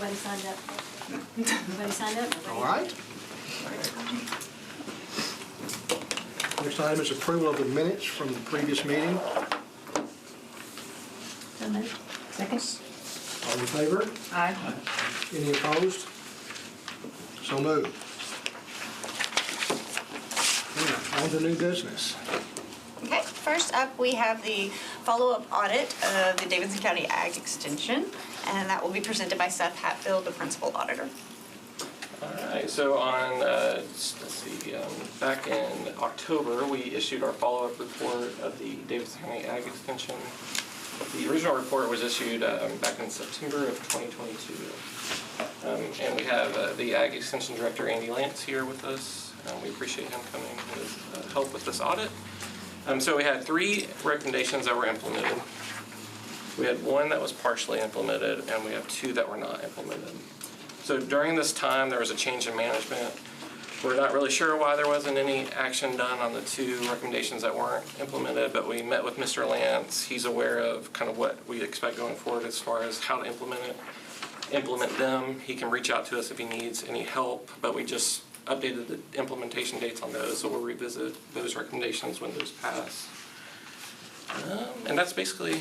Nobody signed up? Nobody signed up? Nobody? All right. Next item is approval of the minutes from the previous meeting. So moved. Second? All in favor? Aye. Any opposed? So moved. Now, on to new business. Okay, first up, we have the follow-up audit of the Davidson County Ag Extension, and that will be presented by Seth Hatfield, the principal auditor. All right, so on, back in October, we issued our follow-up report of the Davidson County Ag Extension. The original report was issued back in September of 2022. And we have the Ag Extension Director, Andy Lance, here with us. We appreciate him coming to help with this audit. So we had 3 recommendations that were implemented. We had 1 that was partially implemented, and we have 2 that were not implemented. So during this time, there was a change in management. We're not really sure why there wasn't any action done on the 2 recommendations that weren't implemented, but we met with Mr. Lance. He's aware of kind of what we expect going forward as far as how to implement them. He can reach out to us if he needs any help, but we just updated the implementation dates on those, so we'll revisit those recommendations when those pass. And that's basically,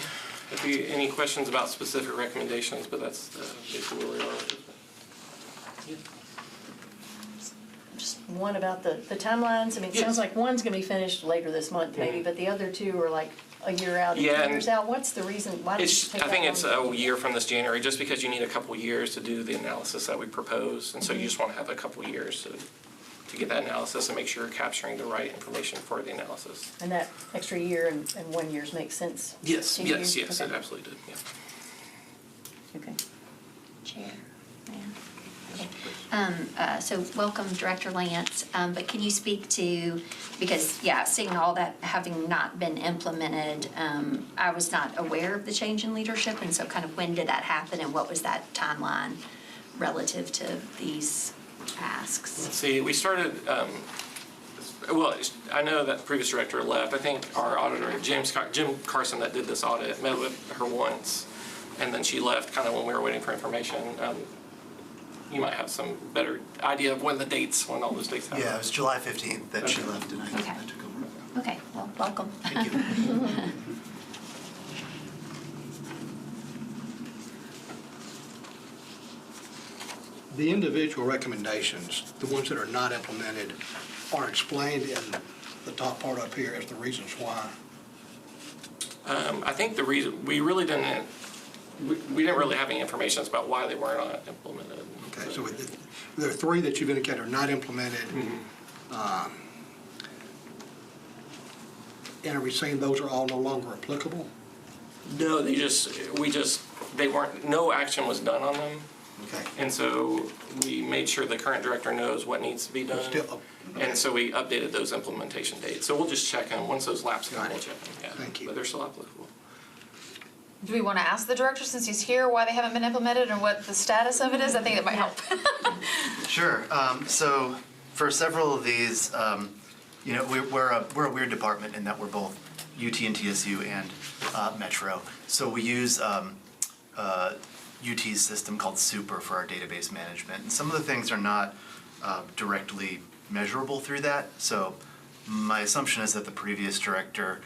if you any questions about specific recommendations, but that's basically where we are. Yeah. Just one about the timelines. I mean, it sounds like one's going to be finished later this month, maybe, but the other 2 are like a year out, 2 years out. What's the reason? Why did it take I think it's that long? a year from this January, just because you need a couple years to do the analysis that we propose, and so you just want to have a couple years to get that analysis and make sure you're capturing the right information for the analysis. And that extra year and 1 year makes sense? Yes, to you? yes, Okay. it absolutely did. Yeah. Okay. Chair. So welcome, Director Lance, but can you speak to, because, yeah, seeing all that having not been implemented, I was not aware of the change in leadership, and so kind of when did that happen, and what was that timeline relative to these asks? Let's see, we started, well, I know that the previous director left. I think our auditor, Jim Carson, that did this audit, met with her once, and then she left kind of when we were waiting for information. You might have some better idea of when all those dates happened. Yeah, it was July 15th that she left, and I Okay. took over. Okay, well, welcome. Thank you. The individual recommendations, the ones that are not implemented, are explained in the top part up here as the reasons why. I think the reason, we really didn't, we didn't really have any information about why they were not implemented. Okay, so there are 3 that you've indicated are not implemented. And are we saying those are all no longer applicable? No, no action was done on them. Okay. And so we made sure the current director knows what needs to be done. Still, And so we updated those implementation dates. So we'll just check them. Once those lapse, we'll check them. Yeah. Thank you. But they're still applicable. Do we want to ask the director, since he's here, why they haven't been implemented and what the status of it is? I think that might help. Sure. So for several of these, we're a weird department in that we're both UT and TSU and Metro. So we use UT's system called Super for our database management. And some of the things are not directly measurable through that. So my assumption is that the previous director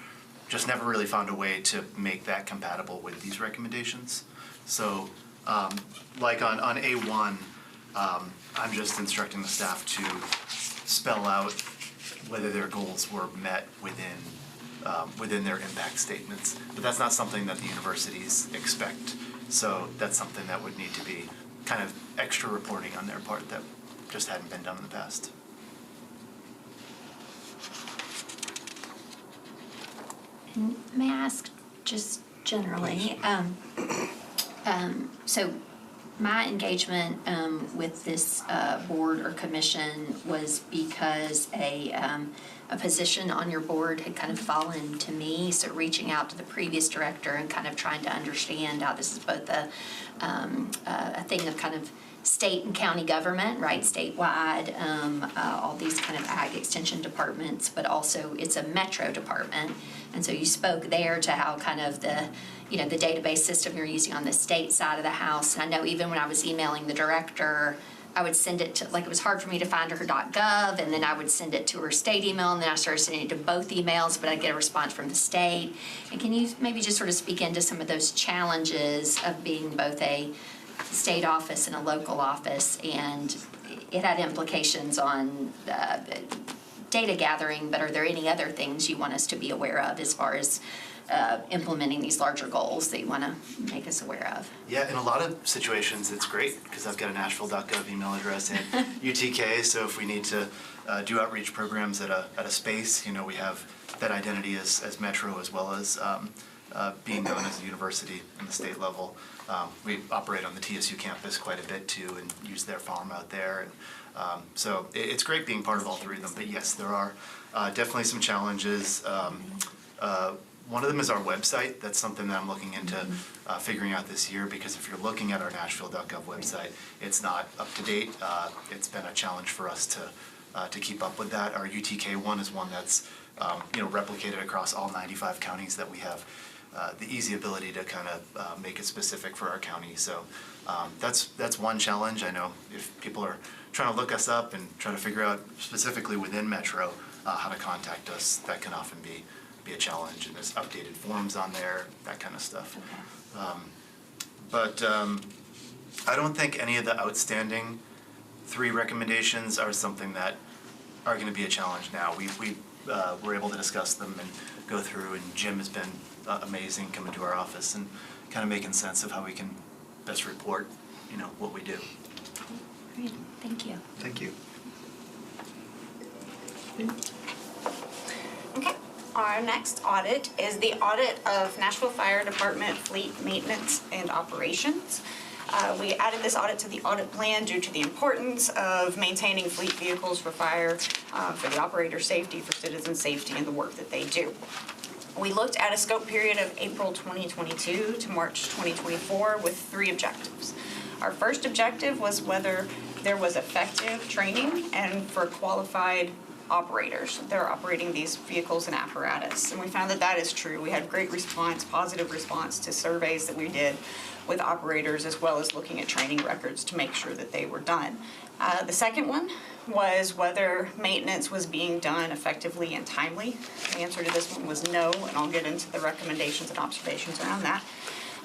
just never really found a way to make that compatible with these recommendations. So like on A1, I'm just instructing the staff to spell out whether their goals were met within their impact statements. But that's not something that the universities expect. So that's something that would need to be kind of extra reporting on their part that just hadn't been done in the past. May I ask, just generally, so my engagement with this board or commission was because a position on your board had kind of fallen to me, so reaching out to the previous director and kind of trying to understand how this is both a thing of kind of state and county government, right, statewide, all these kind of ag extension departments, but also it's a metro department. And so you spoke there to how kind of the database system you're using on the state side of the house. And I know even when I was emailing the director, I would send it to, like, it was hard for me to find her .gov, and then I would send it to her state email, and then I started sending it to both emails, but I'd get a response from the state. And can you maybe just sort of speak into some of those challenges of being both a state office and a local office, and it had implications on data gathering, but are there any other things you want us to be aware of as far as implementing these larger goals that you want to make us aware of? Yeah, in a lot of situations, it's great because I've got a Nashville.gov email address and UTK. So if we need to do outreach programs at a space, we have that identity as Metro, as well as being known as a university on the state level. We operate on the TSU campus quite a bit too, and use their farm out there. And so it's great being part of all three of them. But yes, there are definitely some challenges. One of them is our website. That's something that I'm looking into figuring out this year, because if you're looking at our Nashville.gov website, it's not up to date. It's been a challenge for us to keep up with that. Our UTK one is one that's replicated across all 95 counties that we have the easy ability to kind of make it specific for our county. So that's one challenge. I know if people are trying to look us up and trying to figure out specifically within Metro how to contact us, that can often be a challenge, and there's updated forms on there, that kind of stuff. But I don't think any of the outstanding 3 recommendations are something that are going to be a challenge now. We were able to discuss them and go through, and Jim has been amazing coming to our office and kind of making sense of how we can best report, what we do. Great, thank you. Thank you. Okay. Our next audit is the audit of Nashville Fire Department Fleet Maintenance and Operations. We added this audit to the audit plan due to the importance of maintaining fleet vehicles for fire, for the operator safety, for citizen safety, and the work that they do. We looked at a scope period of April 2022 to March 2024 with 3 objectives. Our first objective was whether there was effective training and for qualified operators that are operating these vehicles and apparatus. And we found that that is true. We had great response, positive response to surveys that we did with operators, as well as looking at training records to make sure that they were done. The second one was whether maintenance was being done effectively and timely. The answer to this one was no, and I'll get into the recommendations and observations around that.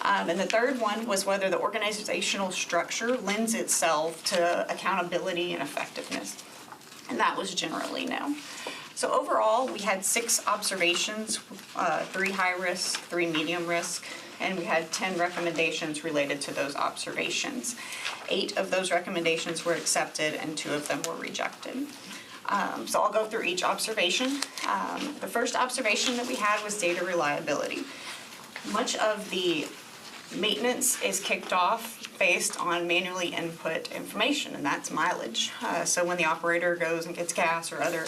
And the third one was whether the organizational structure lends itself to accountability and effectiveness. And that was generally no. So overall, we had 6 observations, 3 high risk, 3 medium risk, and we had 10 recommendations related to those observations. 8 of those recommendations were accepted and 2 of them were rejected. So I'll go through each observation. The first observation that we had was data reliability. Much of the maintenance is kicked off based on manually input information, and that's mileage. So when the operator goes and gets gas or other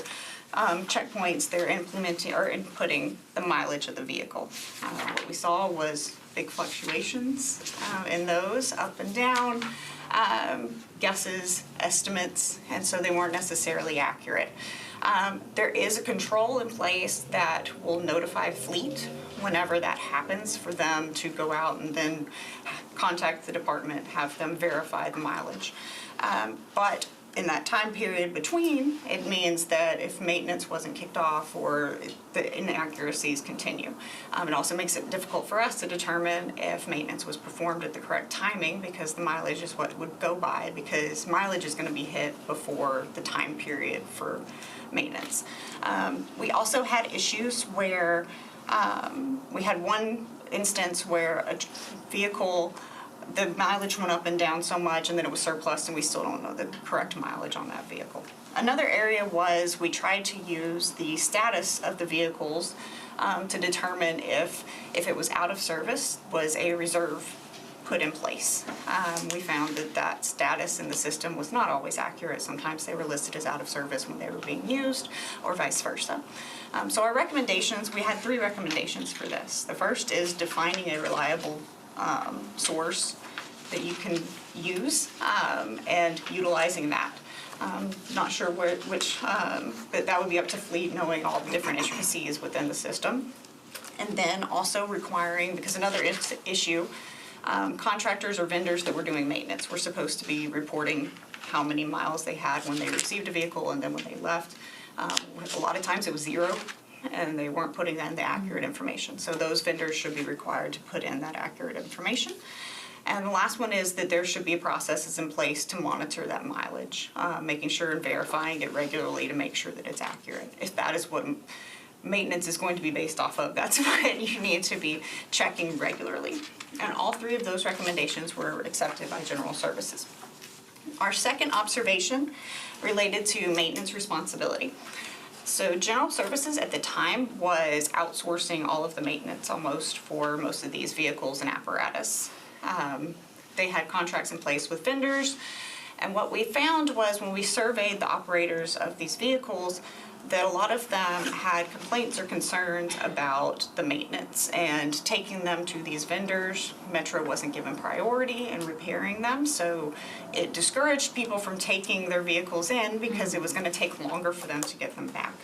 checkpoints, they're implementing or inputting the mileage of the vehicle. What we saw was big fluctuations in those, up and down, guesses, estimates, and so they weren't necessarily accurate. There is a control in place that will notify fleet whenever that happens for them to go out and then contact the department, have them verify the mileage. But in that time period between, it means that if maintenance wasn't kicked off or the inaccuracies continue. It also makes it difficult for us to determine if maintenance was performed at the correct timing, because the mileage is what would go by, because mileage is going to be hit before the time period for maintenance. We also had issues where we had one instance where a vehicle, the mileage went up and down so much, and then it was surplus, and we still don't know the correct mileage on that vehicle. Another area was we tried to use the status of the vehicles to determine if it was out of service, was a reserve put in place. We found that status in the system was not always accurate. Sometimes they were listed as out of service when they were being used, or vice versa. So our recommendations, we had 3 recommendations for this. The first is defining a reliable source that you can use, and utilizing that. Not sure which, but that would be up to fleet, knowing all the different intricacies within the system. And then also requiring, because another issue, contractors or vendors that were doing maintenance were supposed to be reporting how many miles they had when they received a vehicle and then when they left. A lot of times it was 0, and they weren't putting in the accurate information. So those vendors should be required to put in that accurate information. And the last one is that there should be processes in place to monitor that mileage, making sure and verifying it regularly to make sure that it's accurate. If that is what maintenance is going to be based off of, that's what you need to be checking regularly. And all 3 of those recommendations were accepted by General Services. Our second observation related to maintenance responsibility. So General Services at the time was outsourcing all of the maintenance almost for most of these vehicles and apparatus. They had contracts in place with vendors, and what we found was when we surveyed the operators of these vehicles that a lot of them had complaints or concerns about the maintenance, and taking them to these vendors, Metro wasn't given priority in repairing them, so it discouraged people from taking their vehicles in because it was going to take longer for them to get them back.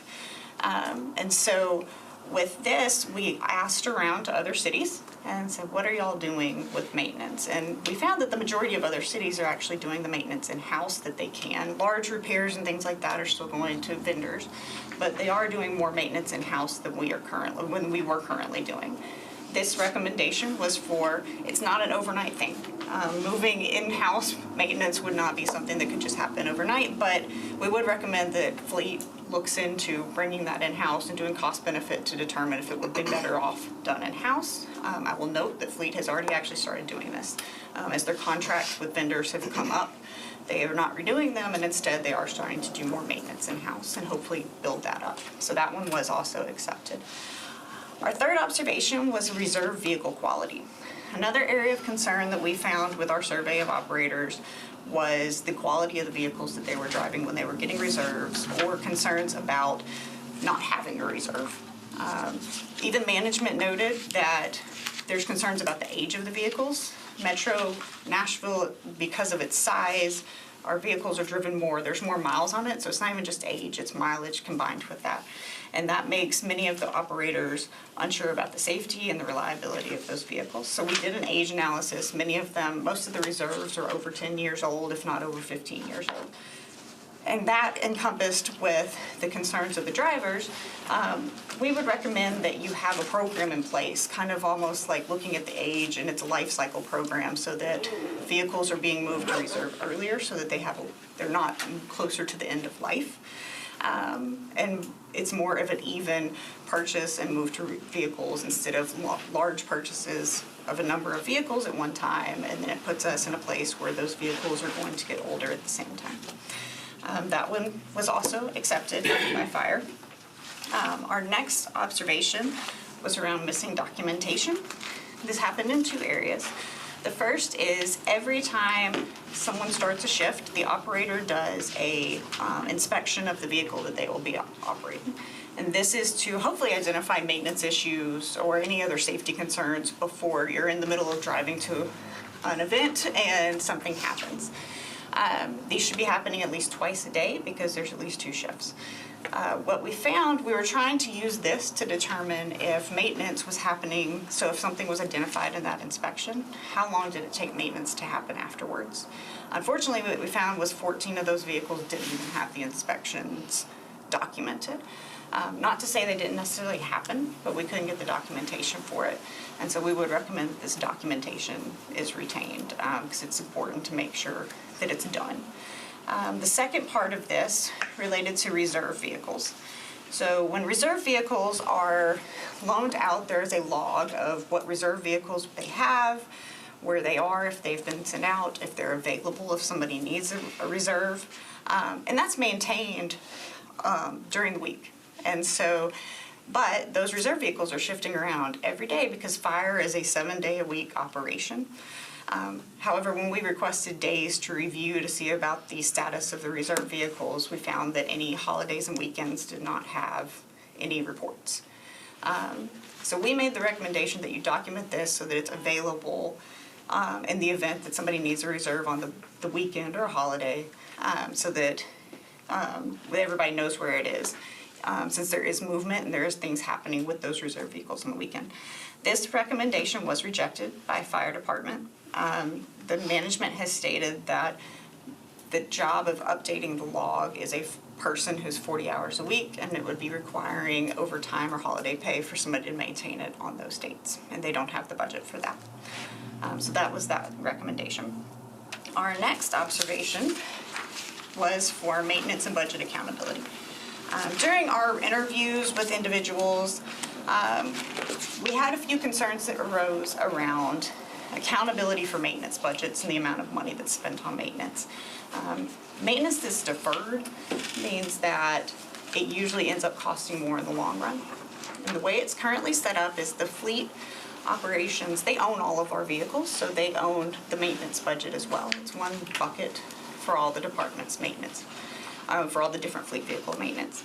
And so with this, we asked around to other cities and said, what are y'all doing with maintenance? And we found that the majority of other cities are actually doing the maintenance in-house that they can. Large repairs and things like that are still going to vendors, but they are doing more maintenance in-house than we were currently doing. This recommendation was for, it's not an overnight thing. Moving in-house maintenance would not be something that could just happen overnight, but we would recommend that fleet looks into bringing that in-house and doing cost benefit to determine if it would be better off done in-house. I will note that fleet has already actually started doing this. As their contracts with vendors have come up, they are not renewing them, and instead they are starting to do more maintenance in-house and hopefully build that up. So that one was also accepted. Our third observation was reserve vehicle quality. Another area of concern that we found with our survey of operators was the quality of the vehicles that they were driving when they were getting reserves, or concerns about not having a reserve. Even management noted that there's concerns about the age of the vehicles. Metro Nashville, because of its size, our vehicles are driven more, there's more miles on it, so it's not even just age, it's mileage combined with that. And that makes many of the operators unsure about the safety and the reliability of those vehicles. So we did an age analysis. Many of them, most of the reserves are over 10 years old, if not over 15 years old. And that encompassed with the concerns of the drivers. We would recommend that you have a program in place, kind of almost like looking at the age, and it's a life cycle program, so that vehicles are being moved to reserve earlier, so that they're not closer to the end of life. And it's more of an even purchase and move to vehicles instead of large purchases of a number of vehicles at one time, and then it puts us in a place where those vehicles are going to get older at the same time. That one was also accepted by fire. Our next observation was around missing documentation. This happened in 2 areas. The first is every time someone starts a shift, the operator does a inspection of the vehicle that they will be operating. And this is to hopefully identify maintenance issues or any other safety concerns before you're in the middle of driving to an event and something happens. These should be happening at least twice a day because there's at least 2 shifts. What we found, we were trying to use this to determine if maintenance was happening, so if something was identified in that inspection, how long did it take maintenance to happen afterwards? Unfortunately, what we found was 14 of those vehicles didn't even have the inspections documented. Not to say they didn't necessarily happen, but we couldn't get the documentation for it. And so we would recommend that this documentation is retained because it's important to make sure that it's done. The second part of this related to reserve vehicles. So when reserve vehicles are loaned out, there's a log of what reserve vehicles they have, where they are, if they've been sent out, if they're available, if somebody needs a reserve. And that's maintained during the week. And so, but those reserve vehicles are shifting around every day because fire is a 7-day-a-week operation. However, when we requested days to review to see about the status of the reserve vehicles, we found that any holidays and weekends did not have any reports. So we made the recommendation that you document this so that it's available in the event that somebody needs a reserve on the weekend or a holiday, so that everybody knows where it is. Since there is movement and there is things happening with those reserve vehicles on the weekend. This recommendation was rejected by fire department. The management has stated that the job of updating the log is a person who's 40 hours a week, and it would be requiring overtime or holiday pay for somebody to maintain it on those dates, and they don't have the budget for that. So that was that recommendation. Our next observation was for maintenance and budget accountability. During our interviews with individuals, we had a few concerns that arose around accountability for maintenance budgets and the amount of money that's spent on maintenance. Maintenance that's deferred means that it usually ends up costing more in the long run. And the way it's currently set up is the fleet operations, they own all of our vehicles, so they own the maintenance budget as well. It's one bucket for all the department's maintenance, for all the different fleet vehicle maintenance.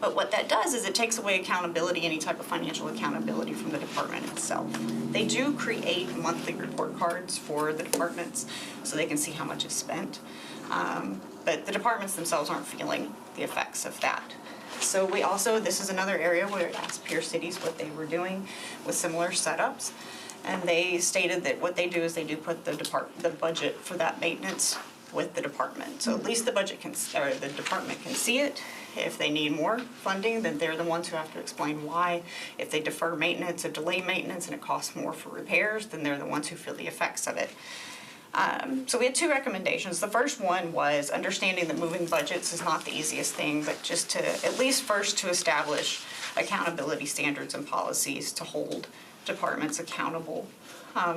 But what that does is it takes away accountability, any type of financial accountability from the department itself. They do create monthly report cards for the departments so they can see how much is spent. But the departments themselves aren't feeling the effects of that. So we also, this is another area where I asked peer cities what they were doing with similar setups. And they stated that what they do is they do put the budget for that maintenance with the department. So at least the department can see it. If they need more funding, then they're the ones who have to explain why. If they defer maintenance or delay maintenance and it costs more for repairs, then they're the ones who feel the effects of it. So we had two recommendations. The first one was understanding that moving budgets is not the easiest thing, but just to, at least first to establish accountability standards and policies to hold departments accountable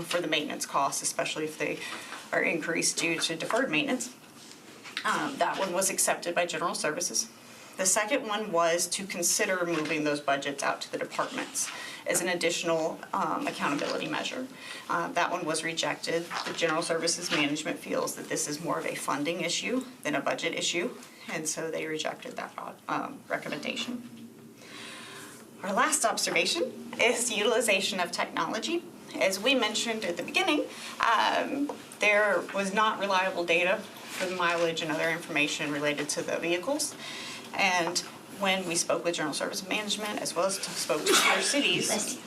for the maintenance costs, especially if they are increased due to deferred maintenance. That one was accepted by General Services. The second one was to consider moving those budgets out to the departments as an additional accountability measure. That one was rejected. The General Services Management feels that this is more of a funding issue than a budget issue, and so they rejected that recommendation. Our last observation is utilization of technology. As we mentioned at the beginning, there was not reliable data for the mileage and other information related to the vehicles. And when we spoke with General Service Management, as well as spoke to peer cities,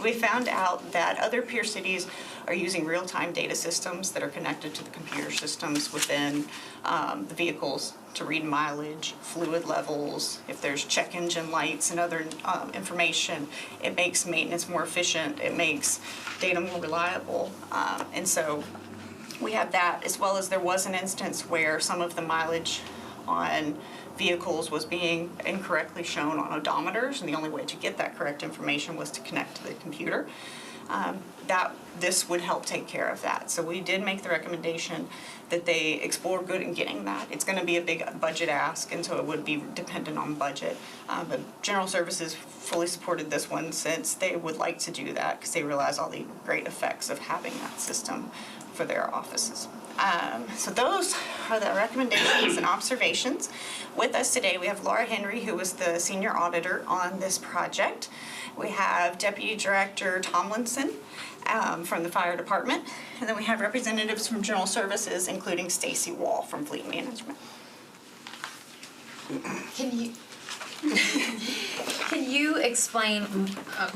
we found out that other peer cities are using real-time data systems that are connected to the computer systems within the vehicles to read mileage, fluid levels, if there's check engine lights and other information. It makes maintenance more efficient. It makes data more reliable. And so we have that, as well as there was an instance where some of the mileage on vehicles was being incorrectly shown on odometers, and the only way to get that correct information was to connect to the computer. This would help take care of that. So we did make the recommendation that they explore good in getting that. It's going to be a big budget ask, and so it would be dependent on budget. But General Services fully supported this one since they would like to do that because they realize all the great effects of having that system for their offices. So those are the recommendations and observations. With us today, we have Laura Henry, who was the senior auditor on this project. We have Deputy Director Tomlinson from the fire department, and then we have representatives from General Services, including Stacy Wall from Fleet Management. Can you explain,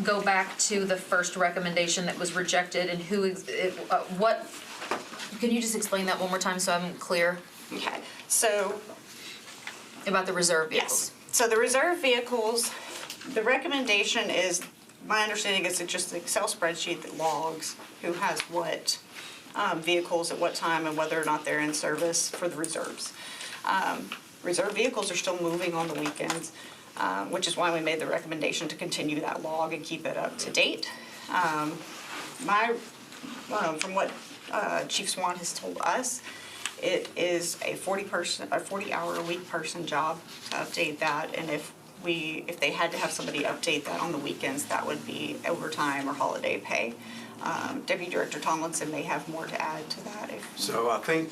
go back to the first recommendation that was rejected and what, can you just explain that one more time so I'm clear Okay, so about the reserve vehicles? yes. So the reserve vehicles, the recommendation is, my understanding is it's just an Excel spreadsheet that logs who has what vehicles at what time and whether or not they're in service for the reserves. Reserve vehicles are still moving on the weekends, which is why we made the recommendation to continue that log and keep it up to date. From what Chief Swan has told us, it is a 40-hour-a-week person job to update that, and if they had to have somebody update that on the weekends, that would be overtime or holiday pay. Deputy Director Tomlinson may have more to add to that. So I think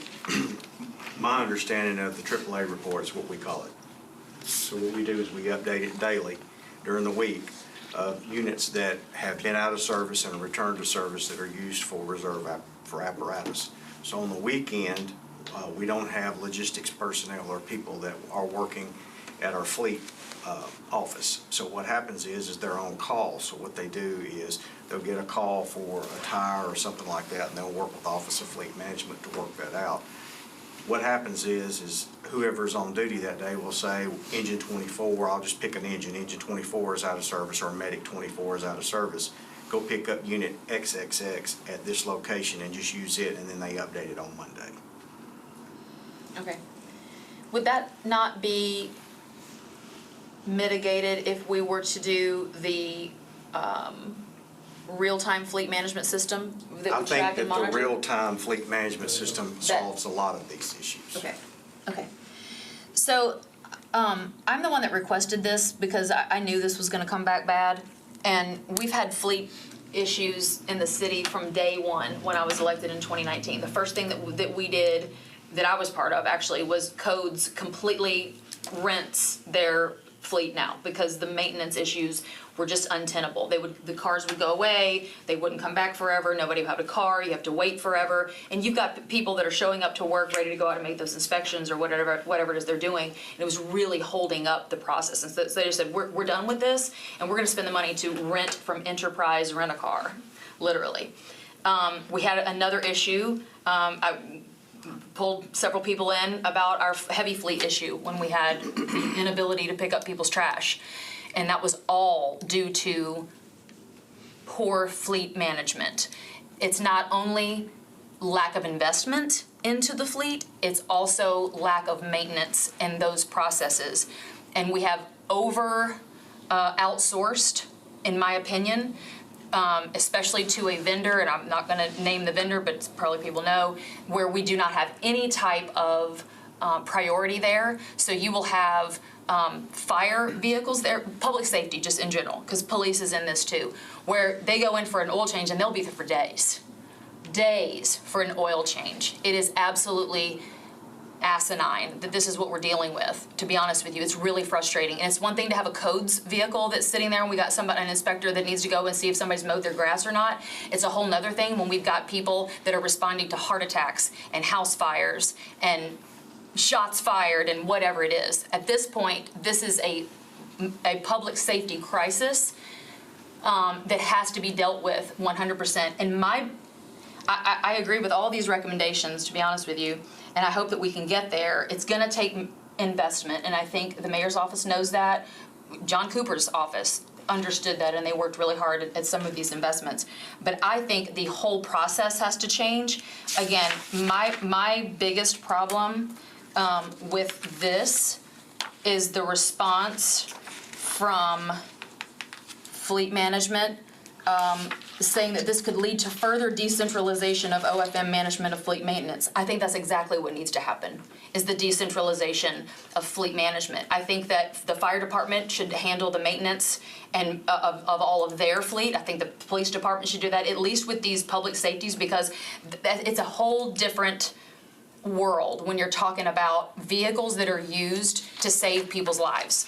my understanding of the AAA report is what we call it. So what we do is we update it daily during the week. of units that have been out of service and returned to service that are used for reserve for apparatus. So on the weekend, we don't have logistics personnel or people that are working at our fleet office. So what happens is they're on call. So what they do is they'll get a call for a tire or something like that, and they'll work with Office of Fleet Management to work that out. What happens is whoever's on duty that day will say, engine 24, I'll just pick an engine 24 is out of service, or medic 24 is out of service. Go pick up unit XXX at this location and just use it, and then they update it on Monday. Okay. Would that not be mitigated if we were to do the real-time fleet management system that I would think track that and the monitor? real-time fleet management system That- solves a lot of these issues. Okay, okay. So, I'm the one that requested this because I knew this was gonna come back bad. And we've had fleet issues in the city from day one when I was elected in 2019. The first thing that we did, that I was part of actually, was codes completely rents their fleet now because the maintenance issues were just untenable. The cars would go away, they wouldn't come back forever, nobody would have a car, you have to wait forever. And you've got people that are showing up to work ready to go out and make those inspections or whatever it is they're doing. And it was really holding up the process. And so they just said, we're done with this and we're gonna spend the money to rent from Enterprise Rent-A-Car, literally. We had another issue, I pulled several people in about our heavy fleet issue when we had the inability to pick up people's trash. And that was all due to poor fleet management. It's not only lack of investment into the fleet, it's also lack of maintenance in those processes. And we have outsourced, in my opinion, especially to a vendor, and I'm not gonna name the vendor, but probably people know, where we do not have any type of priority there. So you will have fire vehicles there, public safety just in general, because police is in this too, where they go in for an oil change and they'll be there for days for an oil change. It is absolutely asinine that this is what we're dealing with, to be honest with you. It's really frustrating. And it's one thing to have a codes vehicle that's sitting there and we got an inspector that needs to go and see if somebody's mowed their grass or not. It's a whole nother thing when we've got people that are responding to heart attacks and house fires and shots fired and whatever it is. At this point, this is a public safety crisis that has to be dealt with 100%. And I agree with all these recommendations, to be honest with you, and I hope that we can get there. It's gonna take investment, and I think the mayor's office knows that. John Cooper's office understood that, and they worked really hard at some of these investments. But I think the whole process has to change. Again, my biggest problem with this is the response from fleet management, saying that this could lead to further decentralization of OFM management of fleet maintenance. I think that's exactly what needs to happen, is the decentralization of fleet management. I think that the fire department should handle the maintenance and of all of their fleet. I think the police department should do that, at least with these public safeties, because it's a whole different world when you're talking about vehicles that are used to save people's lives.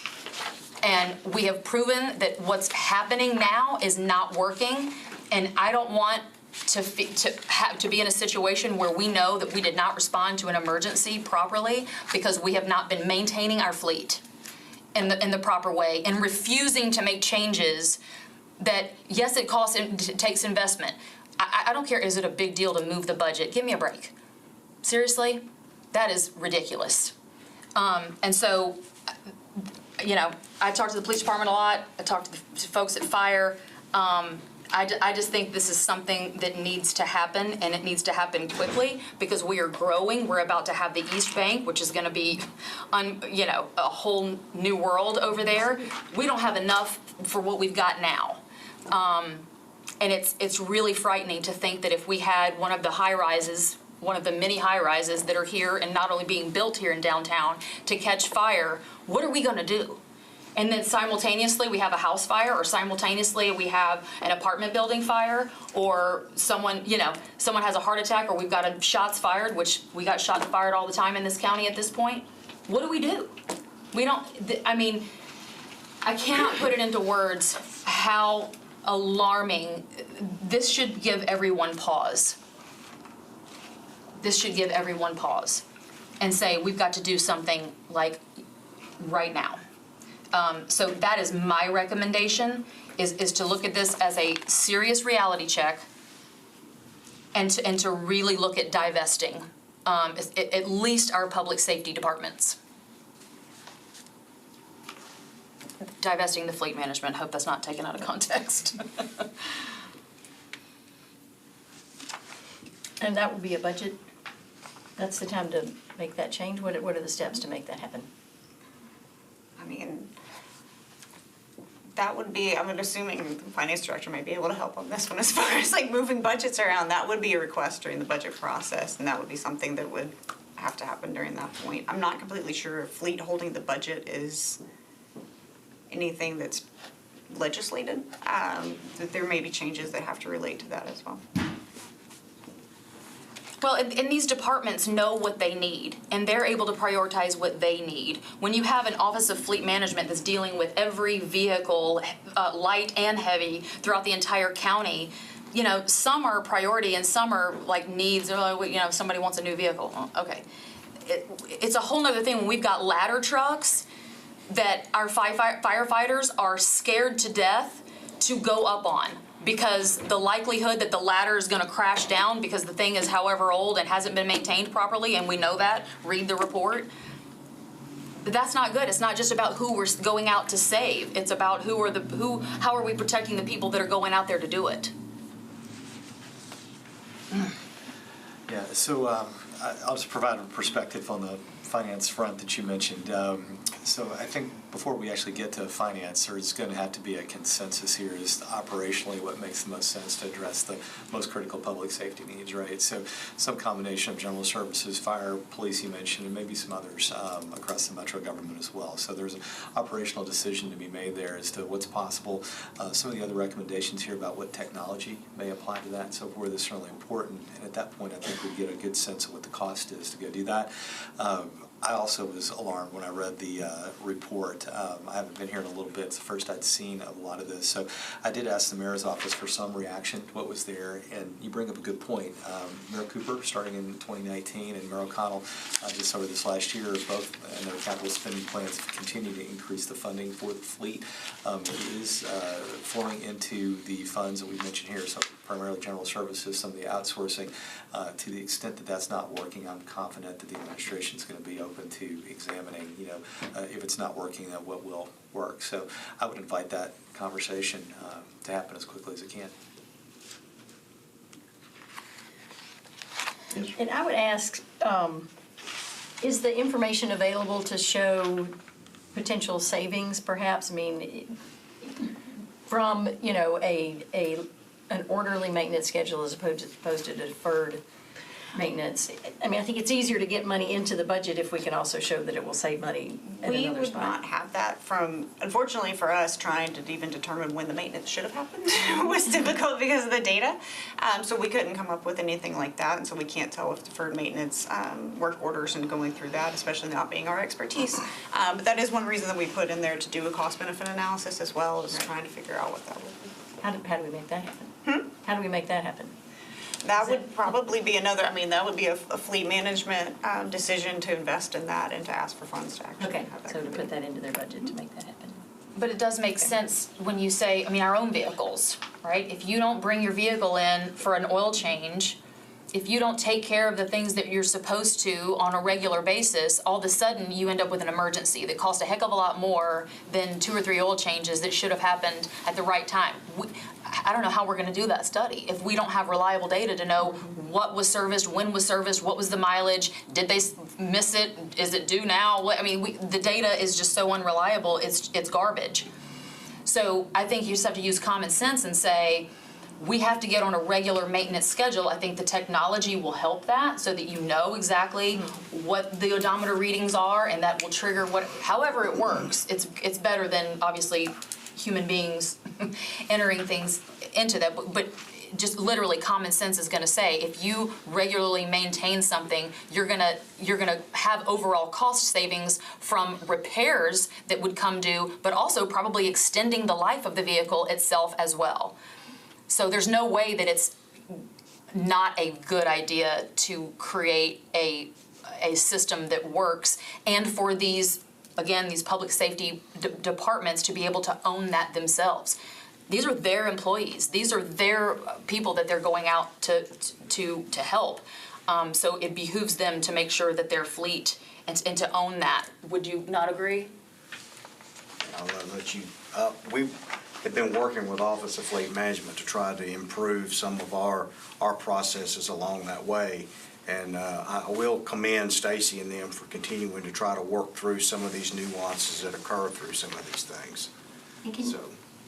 And we have proven that what's happening now is not working, and I don't want to be in a situation where we know that we did not respond to an emergency properly because we have not been maintaining our fleet in the proper way and refusing to make changes that, yes, it costs and takes investment. I don't care, is it a big deal to move the budget? Give me a break. Seriously? That is ridiculous. And so, you know, I talk to the police department a lot. I talk to the folks at fire. I just think this is something that needs to happen, and it needs to happen quickly because we are growing. We're about to have the East Bank, which is going to be, you know, a whole new world over there. We don't have enough for what we've got now. And it's really frightening to think that if we had one of the high-rises, one of the many high-rises that are here and not only being built here in downtown to catch fire, what are we going to do? And then simultaneously we have a house fire, or simultaneously we have an apartment building fire, or someone has a heart attack, or we've got shots fired, which we got shot and fired all the time in this county at this point. What do? We don't, I mean, I cannot put it into words how alarming. This should give everyone pause. This should give everyone pause and say, we've got to do something like right now. So that is my recommendation, is to look at this as a serious reality check and to really look at divesting, at least our public safety departments. Divesting the fleet management, hope that's not taken out of context. And that would be a budget, that's the time to make that change? What are the steps to make that happen? I mean, that would be, I'm assuming the finance director might be able to help on this one as far as like moving budgets around. That would be a request during the budget process, and that would be something that would have to happen during that point. I'm not completely sure if fleet holding the budget is anything that's legislated. That there may be changes that have to relate to that as well. Well, and these departments know what they need, and they're able to prioritize what they need. When you have an Office of Fleet Management that's dealing with every vehicle, light and heavy, throughout the entire county, you know, some are priority and some are like needs, or, you know, somebody wants a new vehicle. Oh, okay. It's a whole nother thing when we've got ladder trucks that our firefighters are scared to death to go up on, because the likelihood that the ladder is going to crash down because the thing is however old and hasn't been maintained properly, and we know that, read the report. That's not good. It's not just about who we're going out to save. It's about how are we protecting the people that are going out there to do it. Yeah, so I'll just provide a perspective on the finance front that you mentioned. So I think before we actually get to finance, there's going to have to be a consensus here as to operationally what makes the most sense to address the most critical public safety needs, right? So some combination of general services, fire, police you mentioned, and maybe some others across the metro government as well. So there's an operational decision to be made there as to what's possible. Some of the other recommendations here about what technology may apply to that and so forth is certainly important. And at that point, I think we get a good sense of what the cost is to go do that. I also was alarmed when I read the report. I haven't been here in a little bit. It's the first I'd seen a lot of this. So I did ask the mayor's office for some reaction to what was there. And you bring up a good point. Mayor Cooper, starting in 2019, and Mayor O'Connell, just over this last year, both in their capital spending plans continue to increase the funding for the fleet. It is flowing into the funds that we mentioned here, so primarily general services, some of the outsourcing. To the extent that that's not working, I'm confident that the administration is going to be open to examining, if it's not working, then what will work. So I would invite that conversation to happen as quickly as it can. And I would ask, is the information available to show potential savings, perhaps? I mean, from, an orderly maintenance schedule as opposed to deferred maintenance. I mean, I think it's easier to get money into the budget if we can also show that it will save money at We another would spot. not have that from, unfortunately for us, trying to even determine when the maintenance should have happened was difficult because of the data. So we couldn't come up with anything like that, and so we can't tell if deferred maintenance work orders and going through that, especially not being our expertise. But that is one reason that we put in there to do a cost-benefit analysis as well, is trying to figure out what that would be. How do we make that happen? How do we make that happen? That would probably be that would be a fleet management decision to invest in that and to ask for funds to actually Okay, have that. so to put that into their budget to make that happen. But it does make sense when you say, our own vehicles, right? If you don't bring your vehicle in for an oil change, if you don't take care of the things that you're supposed to on a regular basis, all of a sudden you end up with an emergency that costs a heck of a lot more than 2 or 3 oil changes that should have happened at the right time. I don't know how we're going to do that study if we don't have reliable data to know what was serviced, when was serviced, what was the mileage, did they miss it, is it due now? The data is just so unreliable, it's garbage. So I think you just have to use common sense and say, we have to get on a regular maintenance schedule. I think the technology will help that so that you know exactly what the odometer readings are, and that will trigger however it works. It's better than obviously human beings entering things into that. But just literally common sense is gonna say, if you regularly maintain something, you're gonna have overall cost savings from repairs that would come due, but also probably extending the life of the vehicle itself as well. So there's no way that it's not a good idea to create a system that works, and for these, again, these public safety departments to be able to own that themselves. These are their employees. These are their people that they're going out to help. So it behooves them to make sure that their fleet and to own that. Would you not agree? I'll let you, we have been working with Office of Fleet Management to try to improve some of our processes along that way. And I will commend Stacy and them for continuing to try to work through some of these nuances that occur through some of these things. And can, So,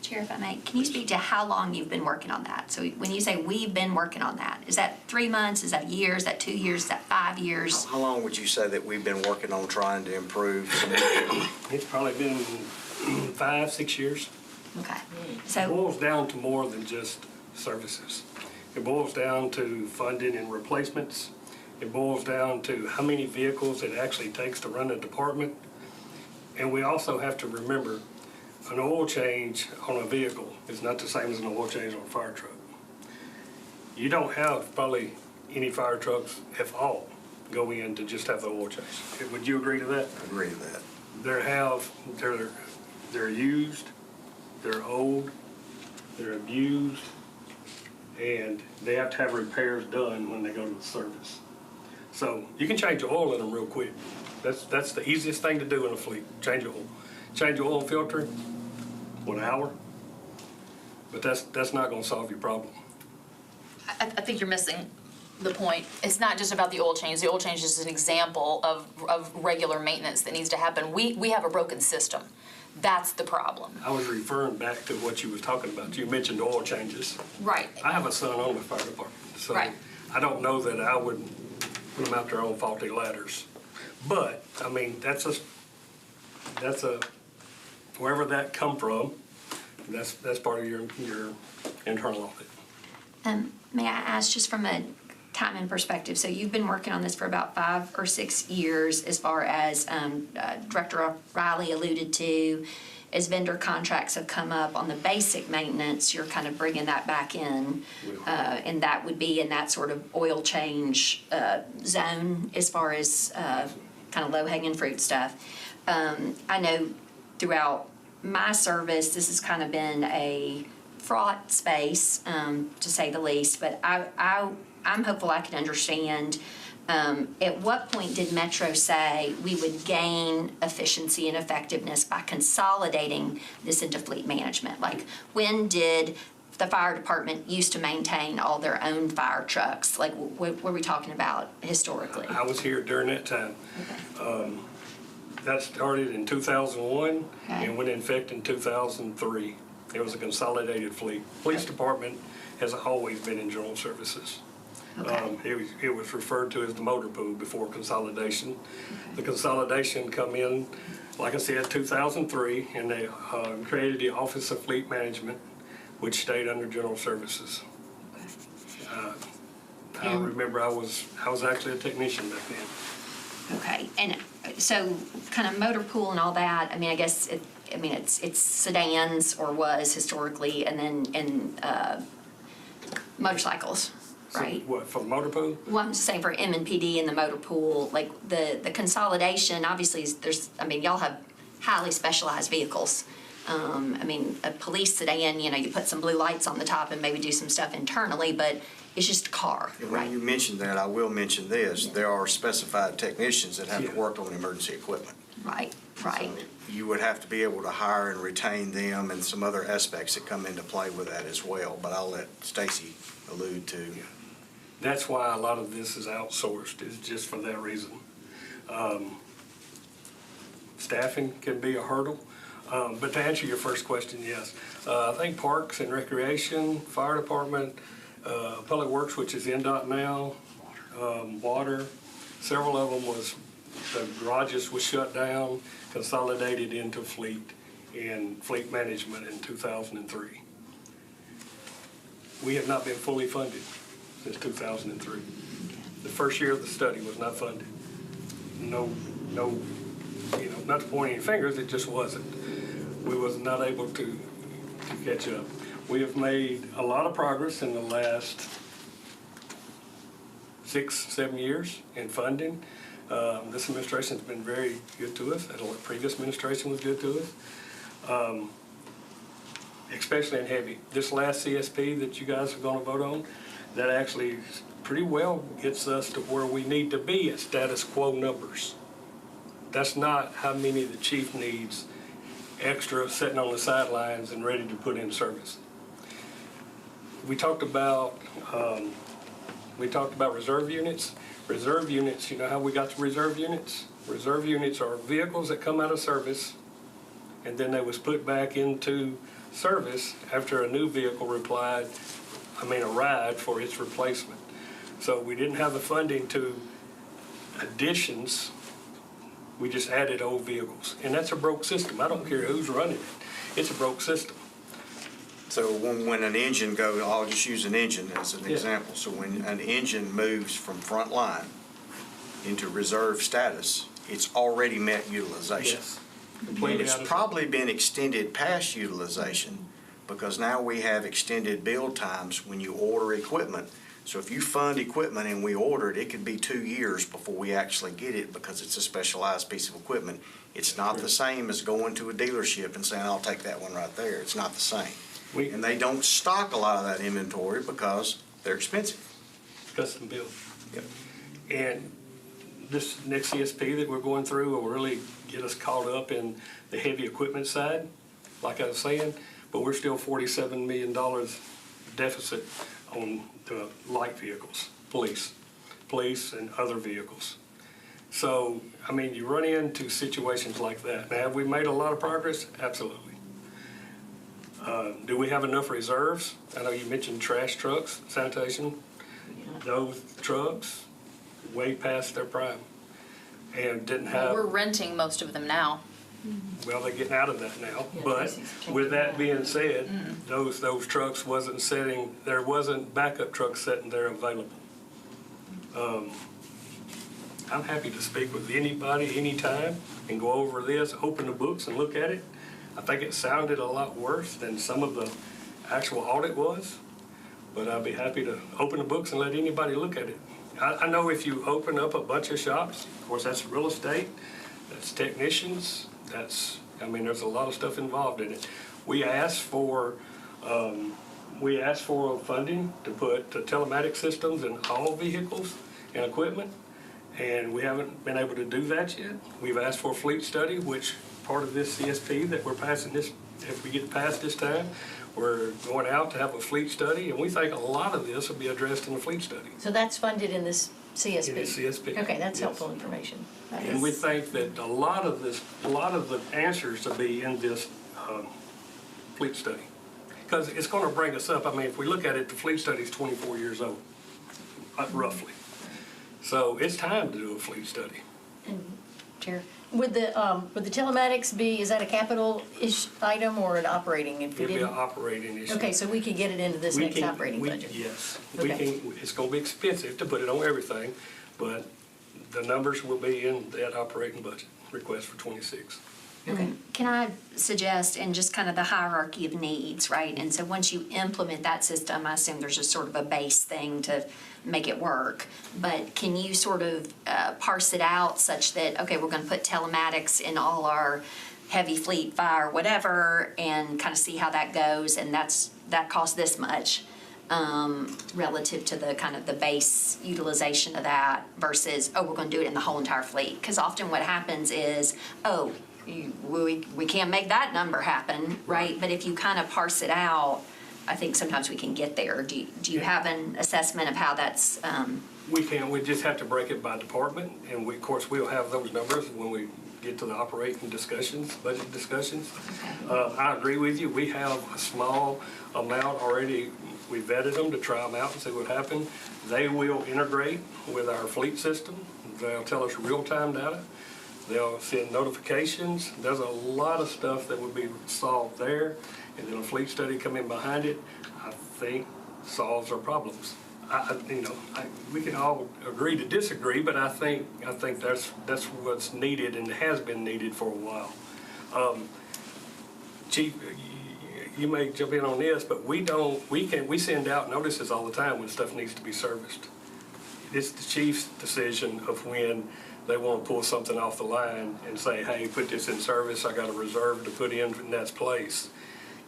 Chair, if I may, can you speak to how long you've been working on that? So when you say we've been working on that, is that 3 months, is that a year, is that 2 years, is that 5 years? how long would you say that we've been working on trying to improve some of the It's probably been 5, 6 years. Okay, It so, boils down to more than just services. It boils down to funding and replacements. It boils down to how many vehicles it actually takes to run a department. And we also have to remember, an oil change on a vehicle is not the same as an oil change on a fire truck. You don't have probably any fire trucks, if all, go in to just have the oil change. Would you agree to that? agree to that? They're used, they're old, they're abused, and they have to have repairs done when they go to the service. So you can change the oil in them real quick. That's the easiest thing to do in a fleet, change the oil. Change the oil filter, 1 hour, but that's not gonna solve your problem. I think you're missing the point. It's not just about the oil change. The oil change is an example of regular maintenance that needs to happen. We have a broken system. That's the problem. I was referring back to what you was talking about. You mentioned oil changes. Right. I have a son on the fire department, so Right. I don't know that I would put them out there on faulty ladders. But, I mean, that's a, wherever that come from, that's part of your internal audit. may I ask, just from a timing perspective, so you've been working on this for about 5 or 6 years, as far as Director Riley alluded to, as vendor contracts have come up on the basic maintenance, you're kind of bringing that back in, and that would be in that sort of oil change zone, as far as kind of low-hanging fruit stuff. I know throughout my service, this has kind of been a fraught space, to say the least, but I'm hopeful I can understand, at what point did Metro say we would gain efficiency and effectiveness by consolidating this into fleet management? Like, when did the fire department used to maintain all their own fire trucks? Like, what were we talking about historically? I was here during that time. That started in 2001 and went in effect in 2003. It was a consolidated fleet. Police department has always been in general services. It was referred to as the motor pool before consolidation. The consolidation come in, like I said, 2003, and they created the Office of Fleet Management, which stayed under general services. I remember I was actually a technician back then. Okay, and so kind of motor pool and all that, I mean, I guess it's sedans, or was historically, and then motorcycles, right? So, what, for the motor pool? Well, I'm just saying for M&PD and the motor pool, like the consolidation, obviously, y'all have highly specialized vehicles. I mean, a police sedan, you put some blue lights on the top and maybe do some stuff internally, but it's just a car, And right? when you mentioned that, I will mention this. There are specified technicians that have to work on emergency equipment. Right. So you would have to be able to hire and retain them, and some other aspects that come into play with that as well. But I'll let Stacy allude to. That's why a lot of this is outsourced, is just for that reason. Staffing can be a hurdle, but to answer your first question, yes. I think Parks and Recreation, Fire Department, Public Works, which is NDOT now, Water, several of them the garages was shut down, consolidated into fleet and fleet management in 2003. we have not been fully funded since 2003. The first year of the study was not funded. No, not to point any fingers, it just wasn't. We was not able to catch up. We have made a lot of progress in the last 6-7 years in funding. This administration's been very good to us. The previous administration was good to us, especially in heavy. This last CSP that you guys are going to vote on, that actually pretty well gets us to where we need to be at status quo numbers. That's not how many the chief needs extra sitting on the sidelines and ready to put in service. We talked about reserve units. Reserve units, you know how we got to reserve units? Reserve units are vehicles that come out of service and then they was put back into service after a new vehicle arrived for its replacement. So we didn't have the funding to additions. We just added old vehicles. And that's a broke system. I don't care who's running it. It's a broke system. So when an engine goes, I'll just use an engine as an Yeah. example. So when an engine moves from front line into reserve status, it's already met utilization. Yes. And Completely it's out of- probably been extended past utilization because now we have extended build times when you order equipment. So if you fund equipment and we order it, it could be 2 years before we actually get it because it's a specialized piece of equipment. It's not the same as going to a dealership and saying, I'll take that one right there. It's not the same. And they don't stock a lot of that inventory because they're expensive. Custom built. Yep. And this next CSP that we're going through will really get us caught up in the heavy equipment side, like I was saying, but we're still $47 million deficit on the light vehicles, police and other vehicles. So, you run into situations like that. Now, have we made a lot of progress? Absolutely. Do we have enough reserves? I know you mentioned trash trucks, sanitation. Those trucks, way past their prime. And didn't have, We're renting most of them now. well, they're getting out of that now. Yeah, But Tracy's changing with that that. being said, those trucks there wasn't backup trucks sitting there available. I'm happy to speak with anybody, anytime, and go over this, open the books and look at it. I think it sounded a lot worse than some of the actual audit was, but I'd be happy to open the books and let anybody look at it. I know if you open up a bunch of shops, of course, that's real estate, that's technicians, there's a lot of stuff involved in it. We asked for funding to put telematic systems in all vehicles and equipment, and we haven't been able to do that yet. We've asked for a fleet study, which part of this CSP that we're passing this, if we get past this time, we're going out to have a fleet study, and we think a lot of this will be addressed in the fleet study. So that's funded in this CSP? In the CSP. Okay, that's Yes. helpful information. That And we is- think that a lot of the answers to be in this fleet study. Because it's going to bring us up, if we look at it, the fleet study is 24 years old, roughly. So it's time to do a fleet study. Chair, would the telematics be, is that a capital-ish item or an operating? If we It'll be an didn't- operating issue. Okay, so we could get it into this We next can- operating budget? Yes. Okay. It's going to be expensive to put it on everything, but the numbers will be in that operating budget request for '26. Okay. Can I suggest, and just kind of the hierarchy of needs, right? And so once you implement that system, I assume there's just sort of a base thing to make it work. But can you sort of parse it out such that, okay, we're going to put telematics in all our heavy fleet, fire, whatever, and kind of see how that goes, and that costs this much relative to the kind of the base utilization of that versus, we're going to do it in the whole entire fleet. Because often what happens is, we can't make that number happen, right? But if you kind of parse it out, I think sometimes we can get there. Do you have an assessment of how that's? We just have to break it by department, and of course, we'll have those numbers when we get to the operating discussions, budget discussions. I agree with you. We have a small amount already. We vetted them to try them out and see what happened. They will integrate with our fleet system. They'll tell us real-time data. They'll send notifications. There's a lot of stuff that would be solved there. And then a fleet study come in behind it. I think solves our problems. We can all agree to disagree, but I think that's what's needed and has been needed for a while. Chief, you may jump in on this, but we send out notices all the time when stuff needs to be serviced. It's the chief's decision of when they want to pull something off the line and say, hey, put this in service, I got a reserve to put in that place.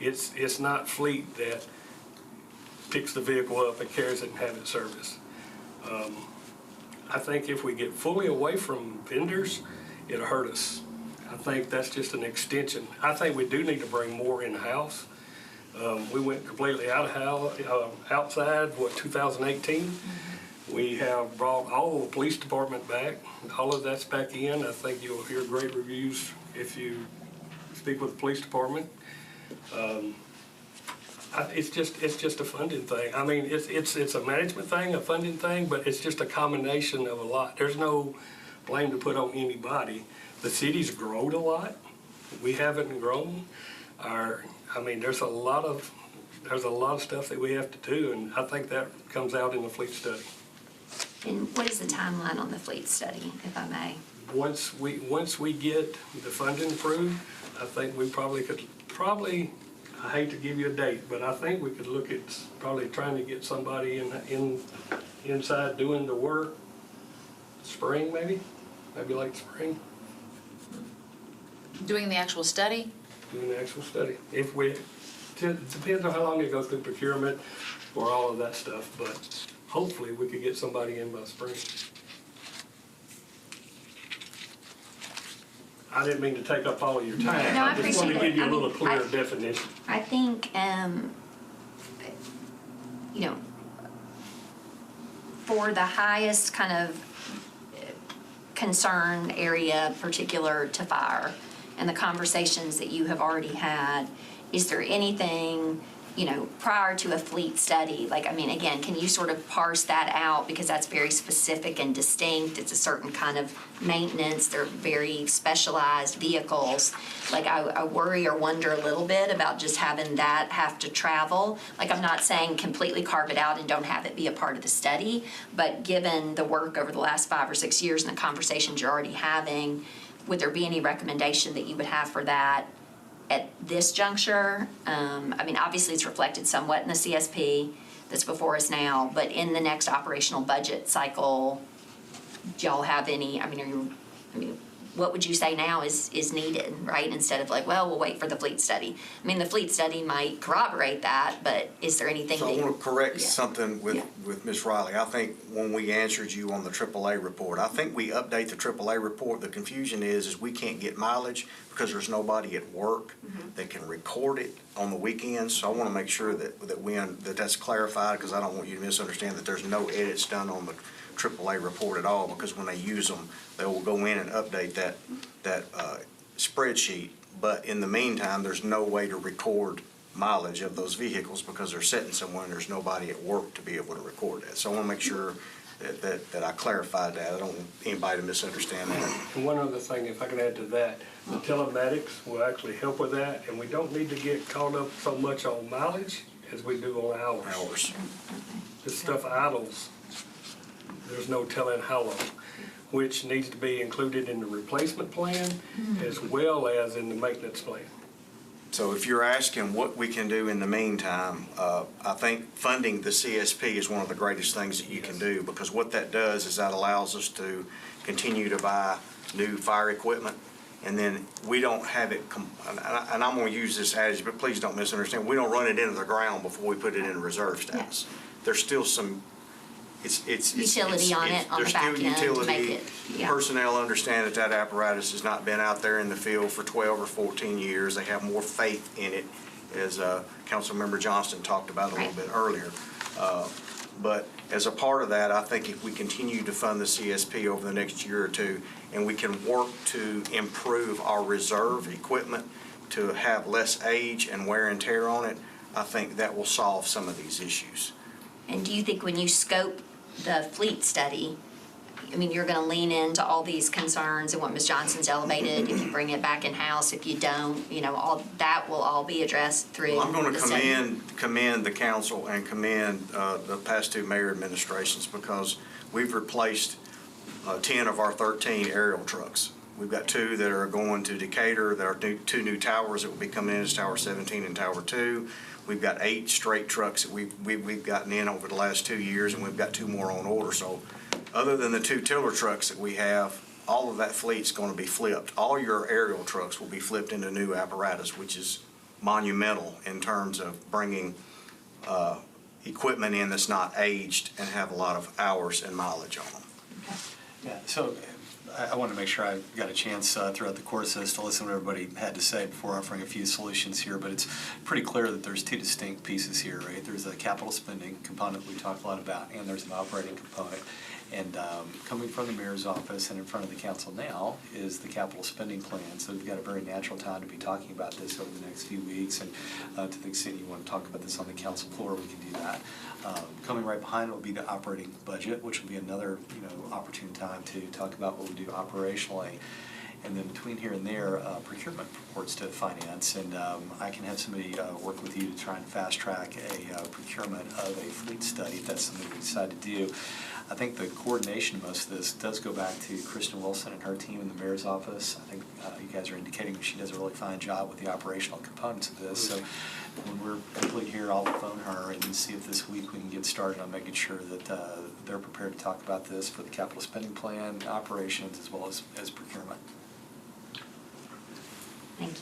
It's not fleet that picks the vehicle up and carries it and have it serviced. I think if we get fully away from vendors, it'll hurt us. I think that's just an extension. I think we do need to bring more in-house. We went completely outside, 2018? We have brought all of the police department back. All of that's back in. I think you'll hear great reviews if you speak with the police department. It's just a funding thing. I mean, it's a management thing, a funding thing, but it's just a combination of a lot. There's no blame to put on anybody. The city's grown a lot. We haven't grown. There's a lot of stuff that we have to do, and I think that comes out in the fleet study. And what is the timeline on the fleet study, if I may? Once we get the funding approved, I think we probably could, I hate to give you a date, but I think we could look at probably trying to get somebody inside doing the work, spring maybe late spring. Doing the actual study? Doing the actual study. It depends on how long it goes through procurement or all of that stuff, but hopefully we could get somebody in by spring. I didn't mean to take up all of your time. No, I just wanted to appreciate give you it. a little clearer definition. I think, for the highest kind of concern area particular to fire and the conversations that you have already had, is there anything, prior to a fleet study, again, can you sort of parse that out, because that's very specific and distinct, it's a certain kind of maintenance, they're very specialized vehicles. I worry or wonder a little bit about just having that have to travel. I'm not saying completely carve it out and don't have it be a part of the study, but given the work over the last 5 or 6 years and the conversations you're already having, would there be any recommendation that you would have for that at this juncture? Obviously it's reflected somewhat in the CSP that's before us now, but in the next operational budget cycle, do y'all have any, what would you say now is needed, right? Instead of we'll wait for the fleet study. The fleet study might corroborate that, but is there anything So that I want to correct Yeah. something Yeah. with Ms. Riley. I think when we answered you on the AAA report, I think we update the AAA report. The confusion is we can't get mileage because there's nobody at work that can record it on the weekends. So I want to make sure that that's clarified, because I don't want you to misunderstand that there's no edits done on the AAA report at all, because when they use them, they will go in and update that spreadsheet. But in the meantime, there's no way to record mileage of those vehicles because they're sitting somewhere and there's nobody at work to be able to record that. So I want to make sure that I clarified that. I don't want anybody to misunderstand that. And one other thing, if I could add to that, the telematics will actually help with that, and we don't need to get caught up so much on mileage as we do on hours. This stuff idles. There's no telling how long, which needs to be included in the replacement plan as well as in the maintenance plan. So if you're asking what we can do in the meantime, I think funding the CSP is one of the greatest things that you can do, because what that does is that allows us to continue to buy new fire equipment, and then we don't have it, and I'm going to use this adage, but please don't misunderstand, we don't run it into the ground before we put it in reserve status. There's still some utility on it on the back end to make it. There's still utility. Personnel understand that apparatus has not been out there in the field for 12 or 14 years. They have more faith in it, as Councilmember Johnston talked about a little bit earlier. But as a part of that, I think if we continue to fund the CSP over the next year or two, and we can work to improve our reserve equipment to have less age and wear and tear on it, I think that will solve some of these issues. And do you think when you scope the fleet study, I mean, you're gonna lean into all these concerns and what Ms. Johnson's elevated, if you bring it back in-house, if you don't, you know, all, that will all be addressed through Well, I'm going the to study. commend the council and commend the past two mayor administrations because we've replaced 10 of our 13 aerial trucks. We've got 2 that are going to Decatur. There are 2 new towers that will be coming in as Tower 17 and Tower 2. We've got 8 straight trucks that we've gotten in over the last 2 years, and we've got 2 more on order. So other than the 2 tiller trucks that we have, all of that fleet's going to be flipped. All your aerial trucks will be flipped into new apparatus, which is monumental in terms of bringing equipment in that's not aged and have a lot of hours and mileage on them. Yeah, so I want to make sure I got a chance throughout the course of this to listen to what everybody had to say before offering a few solutions here, but it's pretty clear that there's 2 distinct pieces here, right? There's a capital spending component we talked a lot about, and there's an operating component. And coming from the mayor's office and in front of the council now is the capital spending plan. So we've got a very natural time to be talking about this over the next few weeks. And to the extent you want to talk about this on the council floor, we can do that. Coming right behind it will be the operating budget, which will be another opportune time to talk about what we do operationally. And then between here and there, procurement reports to finance, and I can have somebody work with you to try and fast track a procurement of a fleet study if that's something we decide to do. I think the coordination of most of this does go back to Kristen Wilson and her team in the mayor's office. I think you guys are indicating she does a really fine job with the operational components of this. So when we're complete here, I'll phone her and see if this week we can get started on making sure that they're prepared to talk about this for the capital spending plan, operations, as well as procurement. Thank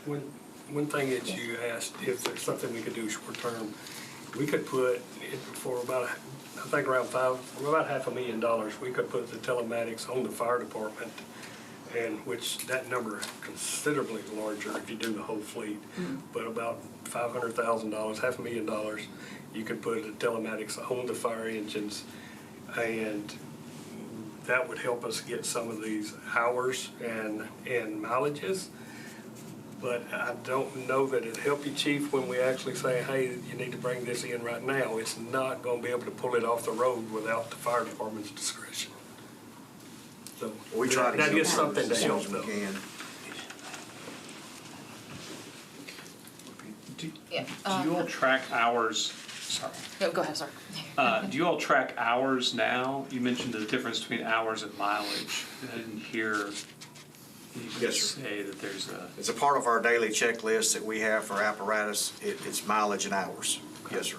you. One thing that you asked, if there's something we could do short term, we could put it for about, I think around about $500,000, we could put the telematics on the fire department, and which that number considerably larger if you do the whole fleet, but about $500,000, $500,000, you could put the telematics on the fire engines, and that would help us get some of these hours and mileages. But I don't know that it'd help you, Chief, when we actually say, hey, you need to bring this in right now. It's not going to be able to pull it off the road without the fire department's discretion. So We try to that get is something to as soon help, as we though. can. Do you all track hours, sorry. Go ahead, sir. Do you all track hours now? You mentioned the difference between hours and mileage. I didn't hear you Yes, sir. say that there's a, It's a part of our daily checklist that we have for apparatus. It's mileage and hours. Yes, sir.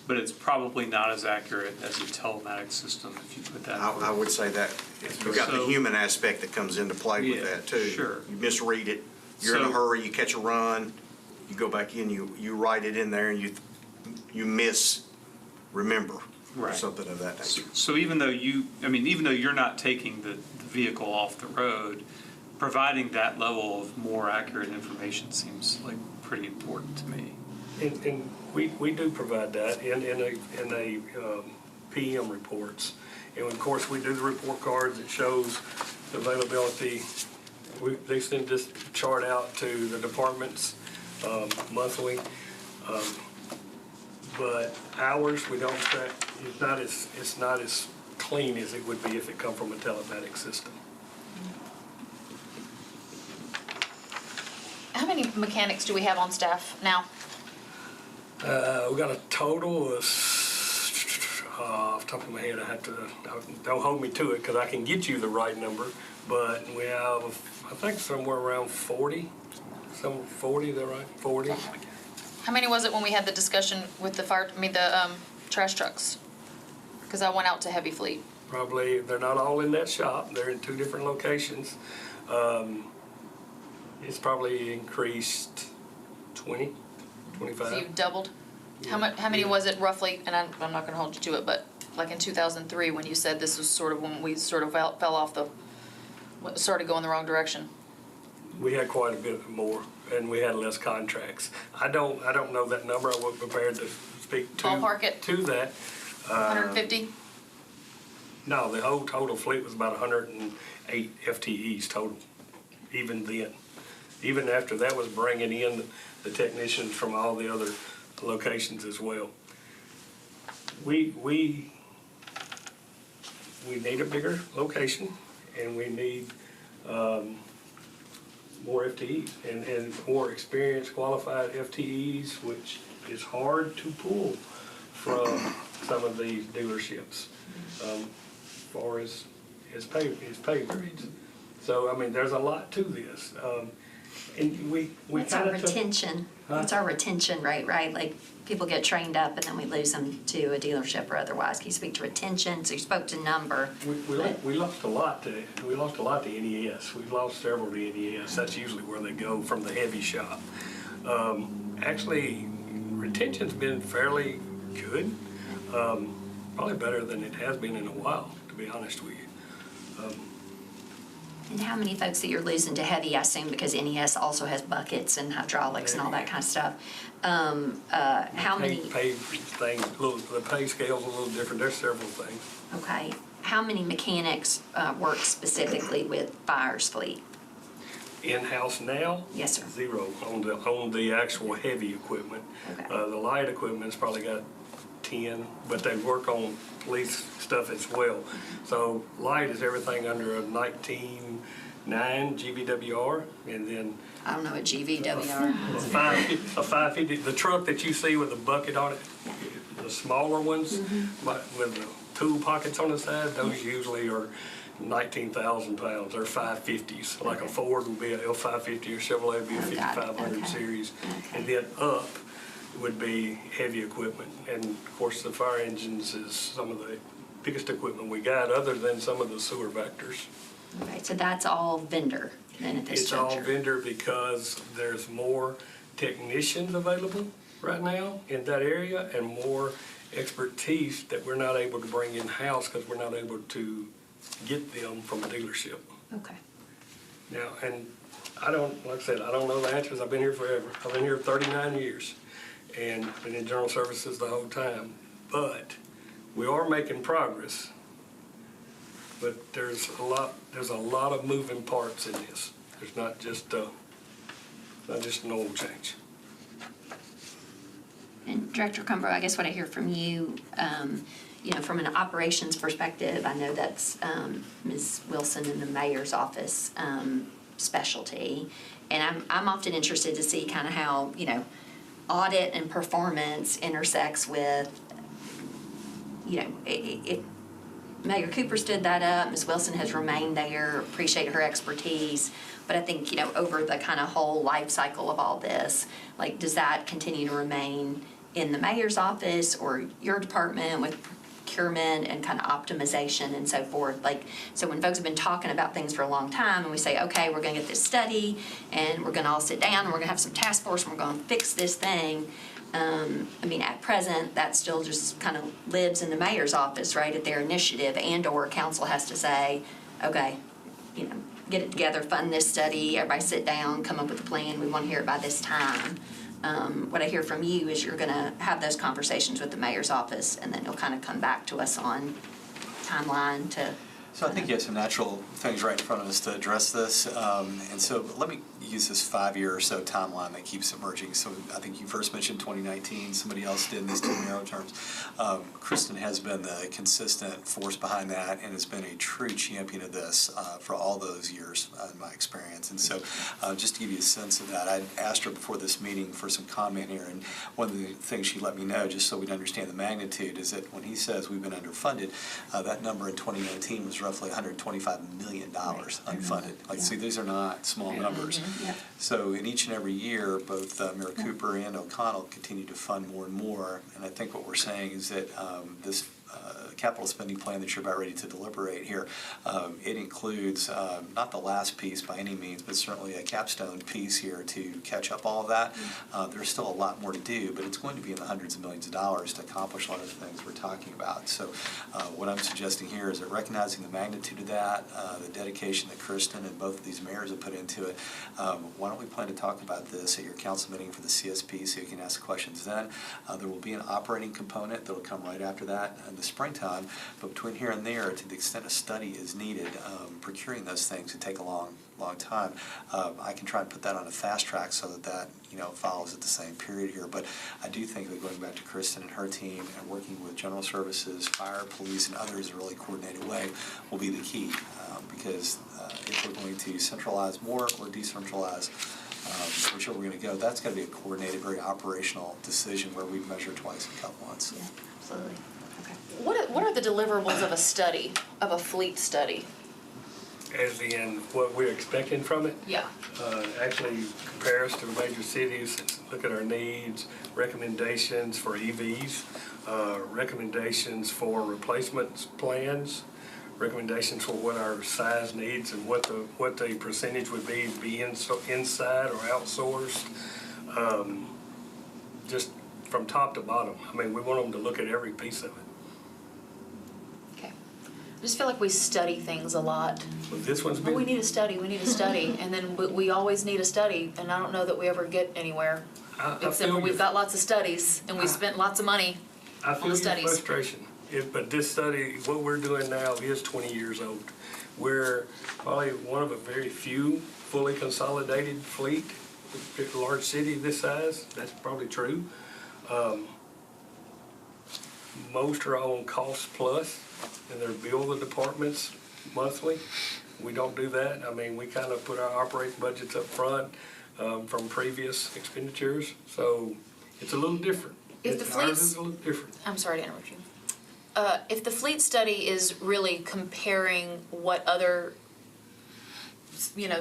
but it's probably not as accurate as a telematics system if you put that. I would say that you've got the So- human aspect that comes into play with Yeah, that too. sure. You misread it, you're in a So- hurry, you catch a run, you go back in, you write it in there and you remember or Right. something of that nature. So even though you're not taking the vehicle off the road, providing that level of more accurate information seems like pretty important to me. And we do provide that in a PM reports. And of course, we do the report cards that shows the availability. They send this chart out to the departments monthly. But hours, we don't track, it's not as clean as it would be if it come from a telematic system. How many mechanics do we have on staff now? We got a total of, off the top of my head, don't hold me to it because I can get you the right number, but we have, I think somewhere around 40, is that right? 40? How many was it when we had the discussion with the trash trucks? Because I went out to heavy fleet. Probably, they're not all in that shop, they're in 2 different locations. It's probably increased 20, 25. So you've doubled? How many Yeah. was it roughly, and I'm not gonna hold you to it, but like in 2003, when you said this was sort of when we sort of fell off started going the wrong direction? We had quite a bit more, and we had less contracts. I don't know that number, I wasn't prepared to speak to. Ballpark it. To that. 150? No, the whole total fleet was about 108 FTEs total, even then. Even after that was bringing in the technicians from all the other locations as well. We we need a bigger location, and we need more FTEs and more experienced, qualified FTEs, which is hard to pull from some of these dealerships, as far as pay grades. So, I mean, there's a lot to this. And we What's our kind of retention? Huh? What's our retention rate, right? Like, people get trained up and then we lose them to a dealership or otherwise. Can you speak to retention? So you spoke to number. We lost a lot to NES. We've lost several to NES. That's usually where they go from the heavy shop. Actually, retention's been fairly good. Probably better than it has been in a while, to be honest with you. And how many folks that you're losing to heavy, I assume, because NES also has buckets and hydraulics and all that kind of stuff. How many? Pay things, the pay scale's a little different. There's several things. Okay. How many mechanics work specifically with Fire's fleet? In-house now? Yes, sir. 0 on the actual heavy equipment. Okay. The light equipment's probably got 10, but they work on police stuff as well. So light is everything under a 19.9 GVWR, and then I don't know what GVWR a is. 550, the truck that you see with the bucket on it, the smaller ones, but with the tool pockets on the side, those usually are 19,000 pounds. They're 550s. Like a Ford would be an L550 or Chevrolet would be a Oh, got it. 5500 Okay. series. Okay. And then up would be heavy equipment. And of course, the fire engines is some of the biggest equipment we got, other than some of the sewer vectors. Okay, so that's all vendor then at this It's all juncture? vendor because there's more technicians available right now in that area and more expertise that we're not able to bring in-house because we're not able to get them from a dealership. Okay. Now, and I don't, like I said, I don't know the answers. I've been here forever. I've been here 39 years and been in general services the whole time. But we are making progress. But there's a lot of moving parts in this. There's not just an oil change. And Director Cumbro, I guess what I hear from you, from an operations perspective, I know that's Ms. Wilson in the mayor's office specialty. And I'm often interested to see kind of how, audit and performance intersects with, if Mayor Cooper stood that up, Ms. Wilson has remained there, appreciate her expertise. But I think, over the kind of whole life cycle of all this, like, does that continue to remain in the mayor's office or your department with procurement and kind of optimization and so forth? Like, so when folks have been talking about things for a long time and we say, okay, we're gonna get this study and we're gonna all sit down and we're gonna have some task force and we're gonna fix this thing. At present, that still just kind of lives in the mayor's office, right, at their initiative, and/or council has to say, okay, get it together, fund this study, everybody sit down, come up with a plan, we want to hear it by this time. What I hear from you is you're gonna have those conversations with the mayor's office, and then you'll kind of come back to us on timeline to. So I think you have some natural things right in front of us to address this. And so let me use this 5-year or so timeline that keeps emerging. So I think you first mentioned 2019, somebody else did in these 2 narrow terms. Kristen has been the consistent force behind that and has been a true champion of this for all those years in my experience. And so just to give you a sense of that, I asked her before this meeting for some comment here, and one of the things she let me know, just so we'd understand the magnitude, is that when he says we've been underfunded, that number in 2019 was roughly $125 million unfunded. Like, see, these are not small numbers. Yep. So in each and every year, both Mayor Cooper and O'Connell continue to fund more and more. And I think what we're saying is that this capital spending plan that you're about ready to deliberate here, it includes not the last piece by any means, but certainly a capstone piece here to catch up all of that. There's still a lot more to do, but it's going to be in the hundreds of millions of dollars to accomplish a lot of the things we're talking about. So what I'm suggesting here is that recognizing the magnitude of that, the dedication that Kristen and both of these mayors have put into it, why don't we plan to talk about this at your council meeting for the CSP so you can ask questions then. There will be an operating component that will come right after that, in the springtime, but between here and there, to the extent a study is needed, procuring those things would take a long time. I can try and put that on a fast track so that follows at the same period here. But I do think that going back to Kristen and her team and working with general services, fire, police, and others in a really coordinated way will be the key. Because if we're going to centralize more or decentralize, whichever we're going to go, that's going to be a coordinated, very operational decision where we measure twice and count once. Yeah, absolutely. What are the deliverables of a study, of a fleet study? As in what we're expecting from it. Yeah. Actually compare us to major cities, look at our needs, recommendations for EVs, recommendations for replacement plans, recommendations for what our size needs and what the percentage would be inside or outsourced. Just from top to bottom. I mean, we want them to look at every piece of it. Okay. I just feel like we study things a lot. But this one's Well, been. we need a study, and then we always need a study, and I don't know that we ever get anywhere. I Except feel for we've your- got lots of studies, and we spent lots of money I on feel the your studies. frustration, but this study, what we're doing now is 20 years old. We're probably one of a very few fully consolidated fleet, a large city this size, that's probably true. Most are on cost plus, and they're bill the departments monthly. We don't do that. I mean, we kind of put our operating budgets up front from previous expenditures, so it's a little different. If the Ours fleet's- is a little different. I'm sorry to interrupt you. If the fleet study is really comparing what other,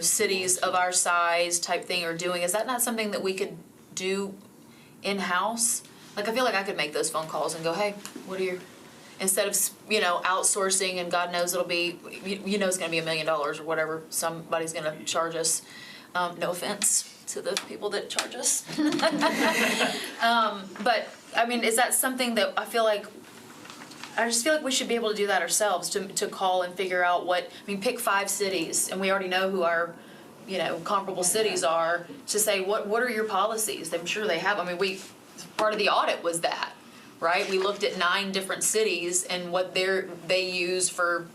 cities of our size type thing are doing, is that not something that we could do in-house? Like, I feel like I could make those phone calls and go, hey, what are your, instead of, outsourcing and God knows it'll be, it's gonna be $1 million or whatever somebody's gonna charge us. No offense to the people that charge us. But, I mean, is that something that I just feel like we should be able to do that ourselves, to call and figure out pick 5 cities, and we already know who our, comparable cities are, to say, what are your policies? I'm sure they have, part of the audit was that, right? We looked at 9 different cities and what they use for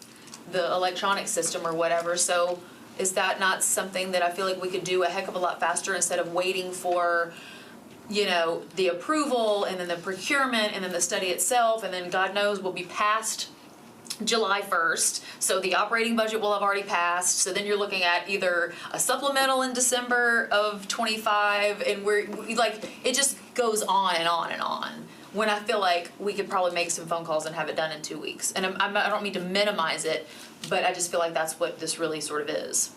the electronic system or whatever, so is that not something that I feel like we could do a heck of a lot faster instead of waiting for, the approval and then the procurement and then the study itself, and then God knows we'll be past July 1st, so the operating budget will have already passed, so then you're looking at either a supplemental in December of 25, and it just goes on and on and on, when I feel like we could probably make some phone calls and have it done in 2 weeks. And I don't mean to minimize it, but I just feel like that's what this really sort of is.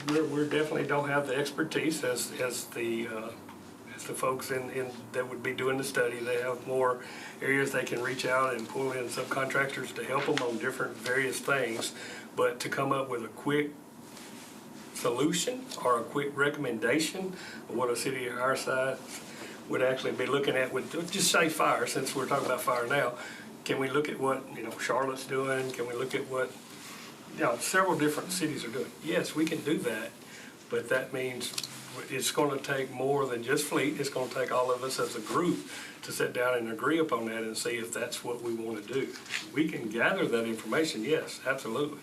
We definitely don't have the expertise as the folks that would be doing the study. They have more areas they can reach out and pull in subcontractors to help them on different various things. But to come up with a quick solution or a quick recommendation of what a city of our size would actually be looking at with, just say fire, since we're talking about fire now, can we look at what, Charlotte's doing? Can we look at what, several different cities are doing? Yes, we can do that, but that means it's gonna take more than just fleet. It's gonna take all of us as a group to sit down and agree upon that and see if that's what we wanna do. We can gather that information, yes, absolutely.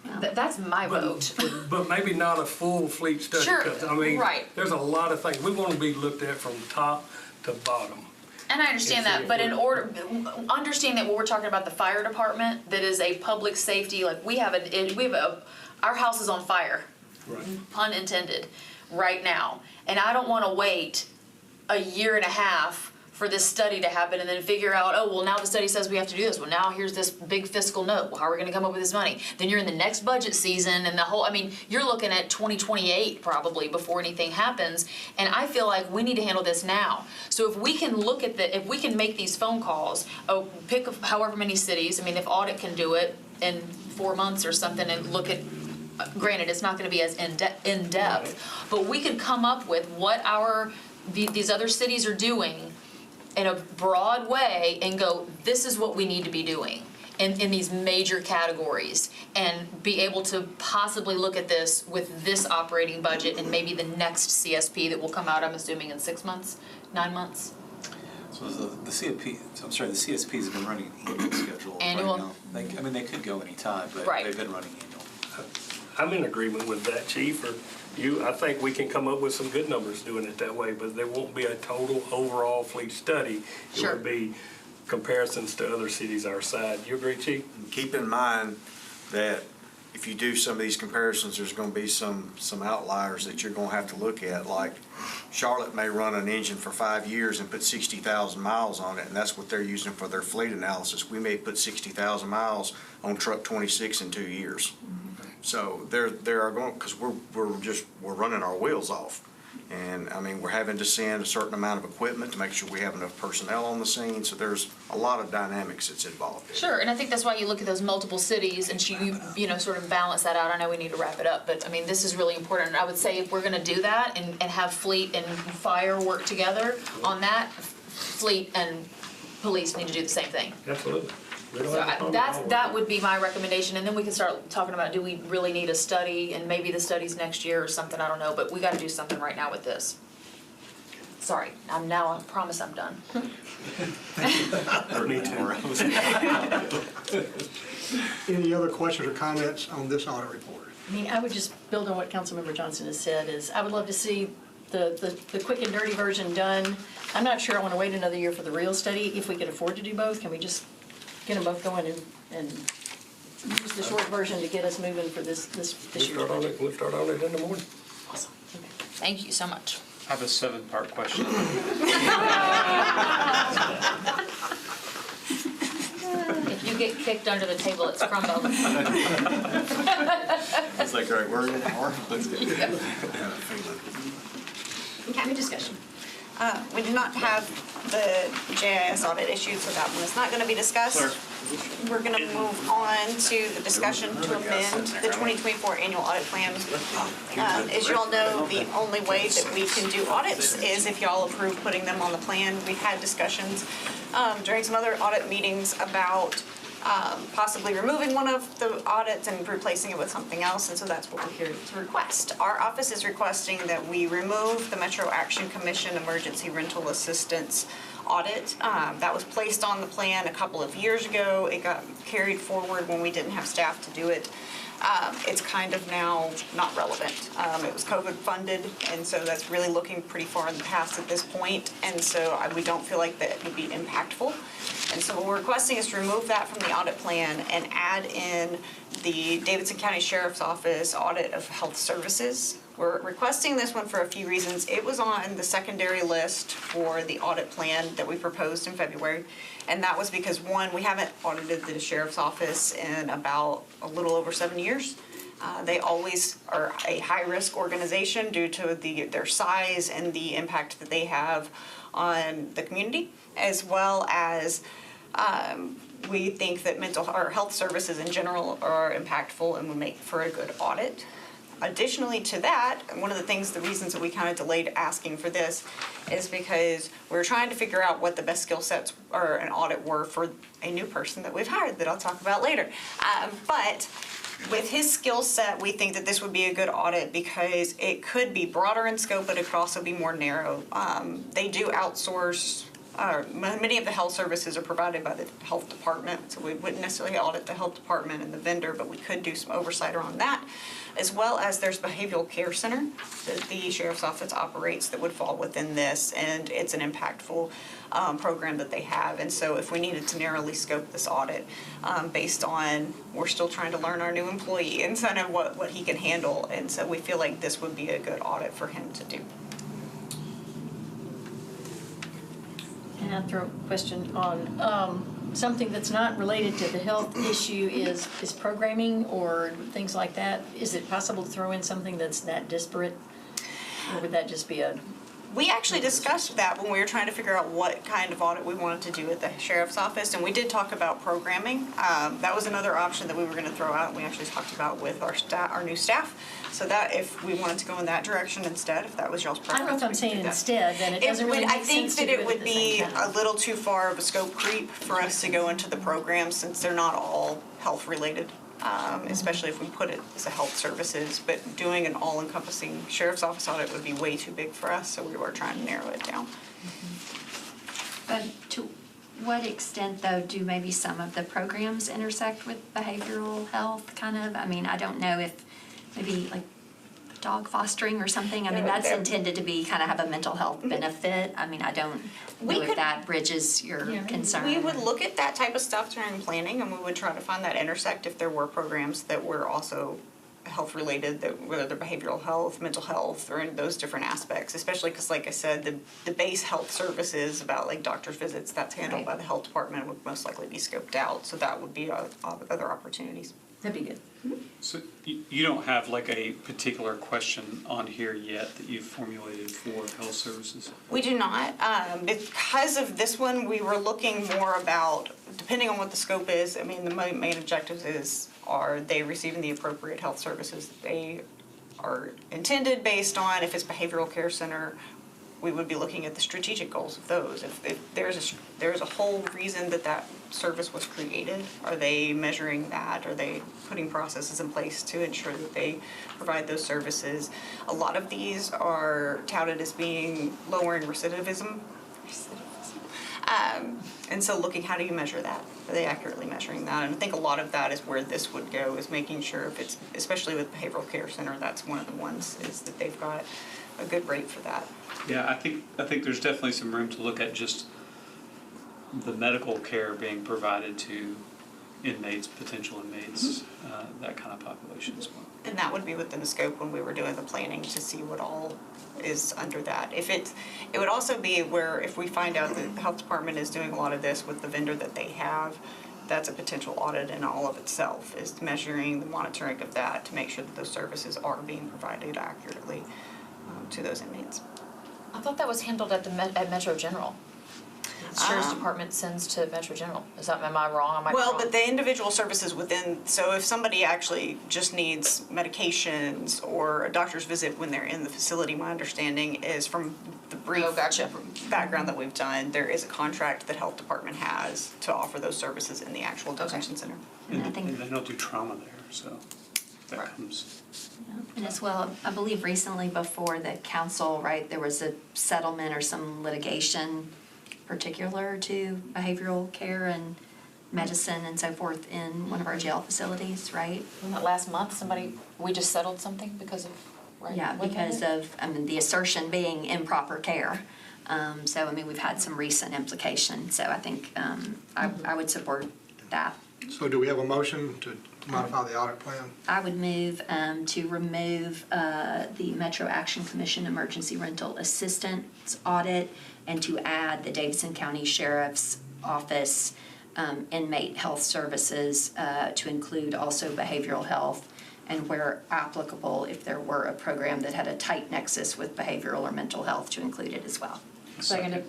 That's my vote. But maybe not a full fleet study. Sure, 'Cause, right. There's a lot of things. We wanna be looked at from top to bottom. And I understand that, but understand that when we're talking about the fire department, that is a public safety, like our house is on fire. Right. Pun intended, right now. And I don't wanna wait a year and a half for this study to happen and then figure out, oh, well, now the study says we have to do this. Well, now here's this big fiscal note. Well, how are we gonna come up with this money? Then you're in the next budget season and you're looking at 2028 probably before anything happens. And I feel like we need to handle this now. So if we can if we can make these phone calls, pick however many cities, if audit can do it in 4 months or something and look at, granted, it's not gonna be as in-depth, but we could come up with what these other cities are doing in a broad way and go, this is what we need to be doing in these major categories, and be able to possibly look at this with this operating budget and maybe the next CSP that will come out, I'm assuming, in 6 months, 9 months. So the CSPs have been running an annual schedule right Annual? now. They could go anytime, but Right. they've been running annual. I'm in agreement with that, Chief, or you, I think we can come up with some good numbers doing it that way, but there won't be a total overall fleet study. Sure. It would be comparisons to other cities our side. You agree, Chief? Keep in mind that if you do some of these comparisons, there's gonna be some outliers that you're gonna have to look at, like Charlotte may run an engine for 5 years and put 60,000 miles on it, and that's what they're using for their fleet analysis. We may put 60,000 miles on truck 26 in 2 years. So there are going, because we're running our wheels off. And, I mean, we're having to send a certain amount of equipment to make sure we have enough personnel on the scene, so there's a lot of dynamics that's involved. Sure, and I think that's why you look at those multiple cities and you know, sort of balance that out. I know we need to wrap it up, but I mean, this is really important. I would say if we're gonna do that and have fleet and fire work together on that, fleet and police need to do the same thing. Absolutely. We don't So have a problem that's, at all. that would be my recommendation, and then we can start talking about, do we really need a study, and maybe the study's next year or something, I don't know, but we gotta do something right now with this. Sorry, I promise I'm done. Me too. Any other questions or comments on this audit report? I mean, I would just build on what Councilmember Johnson has said, is I would love to see the quick and dirty version done. I'm not sure I want to wait another year for the real study. If we could afford to do both, can we just get them both going and use the short version to get us moving for this year's budget? We'll start on it in the morning. Awesome. Okay. Thank you so much. I have a 7-part question. If you get kicked under the table, it's crumble. It's like, all right, we're in an hour, let's get it. Any discussion? We do not have the JIS audit issued, so that one is not going to be discussed. We're going to move on to the discussion to amend the 2024 annual audit plan. As you all know, the only way that we can do audits is if y'all approve putting them on the plan. We've had discussions during some other audit meetings about possibly removing one of the audits and replacing it with something else, and so that's what we're here to request. Our office is requesting that we remove the Metro Action Commission Emergency Rental Assistance audit. That was placed on the plan a couple of years ago. It got carried forward when we didn't have staff to do it. It's kind of now not relevant. It was COVID funded, and so that's really looking pretty far in the past at this point, and so we don't feel like that would be impactful. And so what we're requesting is to remove that from the audit plan and add in the Davidson County Sheriff's Office audit of health services. We're requesting this one for a few reasons. It was on the secondary list for the audit plan that we proposed in February. And that was because, one, we haven't audited the Sheriff's Office in about a little over 7 years. They always are a high-risk organization due to their size and the impact that they have on the community, as well as we think that health services in general are impactful and would make for a good audit. Additionally to that, one of the reasons that we kind of delayed asking for this is because we're trying to figure out what the best skill sets or an audit were for a new person that we've hired that I'll talk about later. But with his skill set, we think that this would be a good audit because it could be broader in scope, but it could also be more narrow. They do outsource. Many of the health services are provided by the health department, so we wouldn't necessarily audit the health department and the vendor, but we could do some oversight around that, as well as there's behavioral care center that the Sheriff's Office operates that would fall within this, and it's an impactful program that they have. And so if we needed to narrowly scope this audit based on, we're still trying to learn our new employee and kind of what he can handle, and so we feel like this would be a good audit for him to do. And I'll throw a question on something that's not related to the health issue is programming or things like that. Is it possible to throw in something that's that disparate? Or would that just be a... We actually discussed that when we were trying to figure out what kind of audit we wanted to do at the Sheriff's Office, and we did talk about programming. That was another option that we were going to throw out, and we actually talked about with our new staff. So that if we wanted to go in that direction instead, if that was y'all's preference. I don't know if I'm saying instead, then it doesn't really make sense to do it at the same time. I think that it would be a little too far of a scope creep for us to go into the program since they're not all health related. Especially if we put it as a health services, but doing an all-encompassing Sheriff's Office audit would be way too big for us, so we were trying to narrow it down. But to what extent, though, do maybe some of the programs intersect with behavioral health, kind of? I mean, I don't know if maybe like dog fostering or something. I mean, that's intended to be kind of have a mental health benefit. I mean, I don't know if that bridges your concern. We would look at that type of stuff during planning, and we would try to find that intersect if there were programs that were also health-related, that whether they're behavioral health, mental health, or in those different aspects, especially because, like I said, the base health services about like doctor's visits, that's handled by the health department, would most likely be scoped out, so that would be other opportunities. That'd be good. So you don't have like a particular question on here yet that you've formulated for health services? We do not. Because of this one, we were looking more about, depending on what the scope is, I mean, the main objectives are they receiving the appropriate health services that they are intended based on, if it's behavioral care center, we would be looking at the strategic goals of those. If there's a whole reason that service was created, are they measuring that? Are they putting processes in place to ensure that they provide those services? A lot of these are touted as being lowering recidivism. And so looking, how do you measure that? Are they accurately measuring that? And I think a lot of that is where this would go, is making sure if it's, especially with behavioral care center, that's one of the ones, is that they've got a good rate for that. Yeah, I think there's definitely some room to look at just the medical care being provided to inmates, potential inmates, that kind of population as well. And that would be within the scope when we were doing the planning to see what all is under that. It would also be where if we find out that the health department is doing a lot of this with the vendor that they have, that's a potential audit in all of itself, is measuring the monitoring of that to make sure that those services are being provided accurately to those inmates. I thought that was handled at at Metro General. The Sheriff's Department sends to Metro General. Am I wrong? Well, but the individual services within, so if somebody actually just needs medications or a doctor's visit when they're in the facility, my understanding is from the brief background that we've done, there is a contract that health department has to offer those services in the actual detention center. And they don't do trauma there, so that comes. And as well, I believe recently before the council, right, there was a settlement or some litigation particular to behavioral care and medicine and so forth in one of our jail facilities, right? Last month, we just settled something because of, right? Yeah, because of, the assertion being improper care. So, we've had some recent implications, so I think I would support that. So do we have a motion to modify the audit plan? I would move to remove the Metro Action Commission Emergency Rental Assistance Audit and to add the Davidson County Sheriff's Office inmate health services to include also behavioral health, and where applicable, if there were a program that had a tight nexus with behavioral or mental health, to include it as well. Second.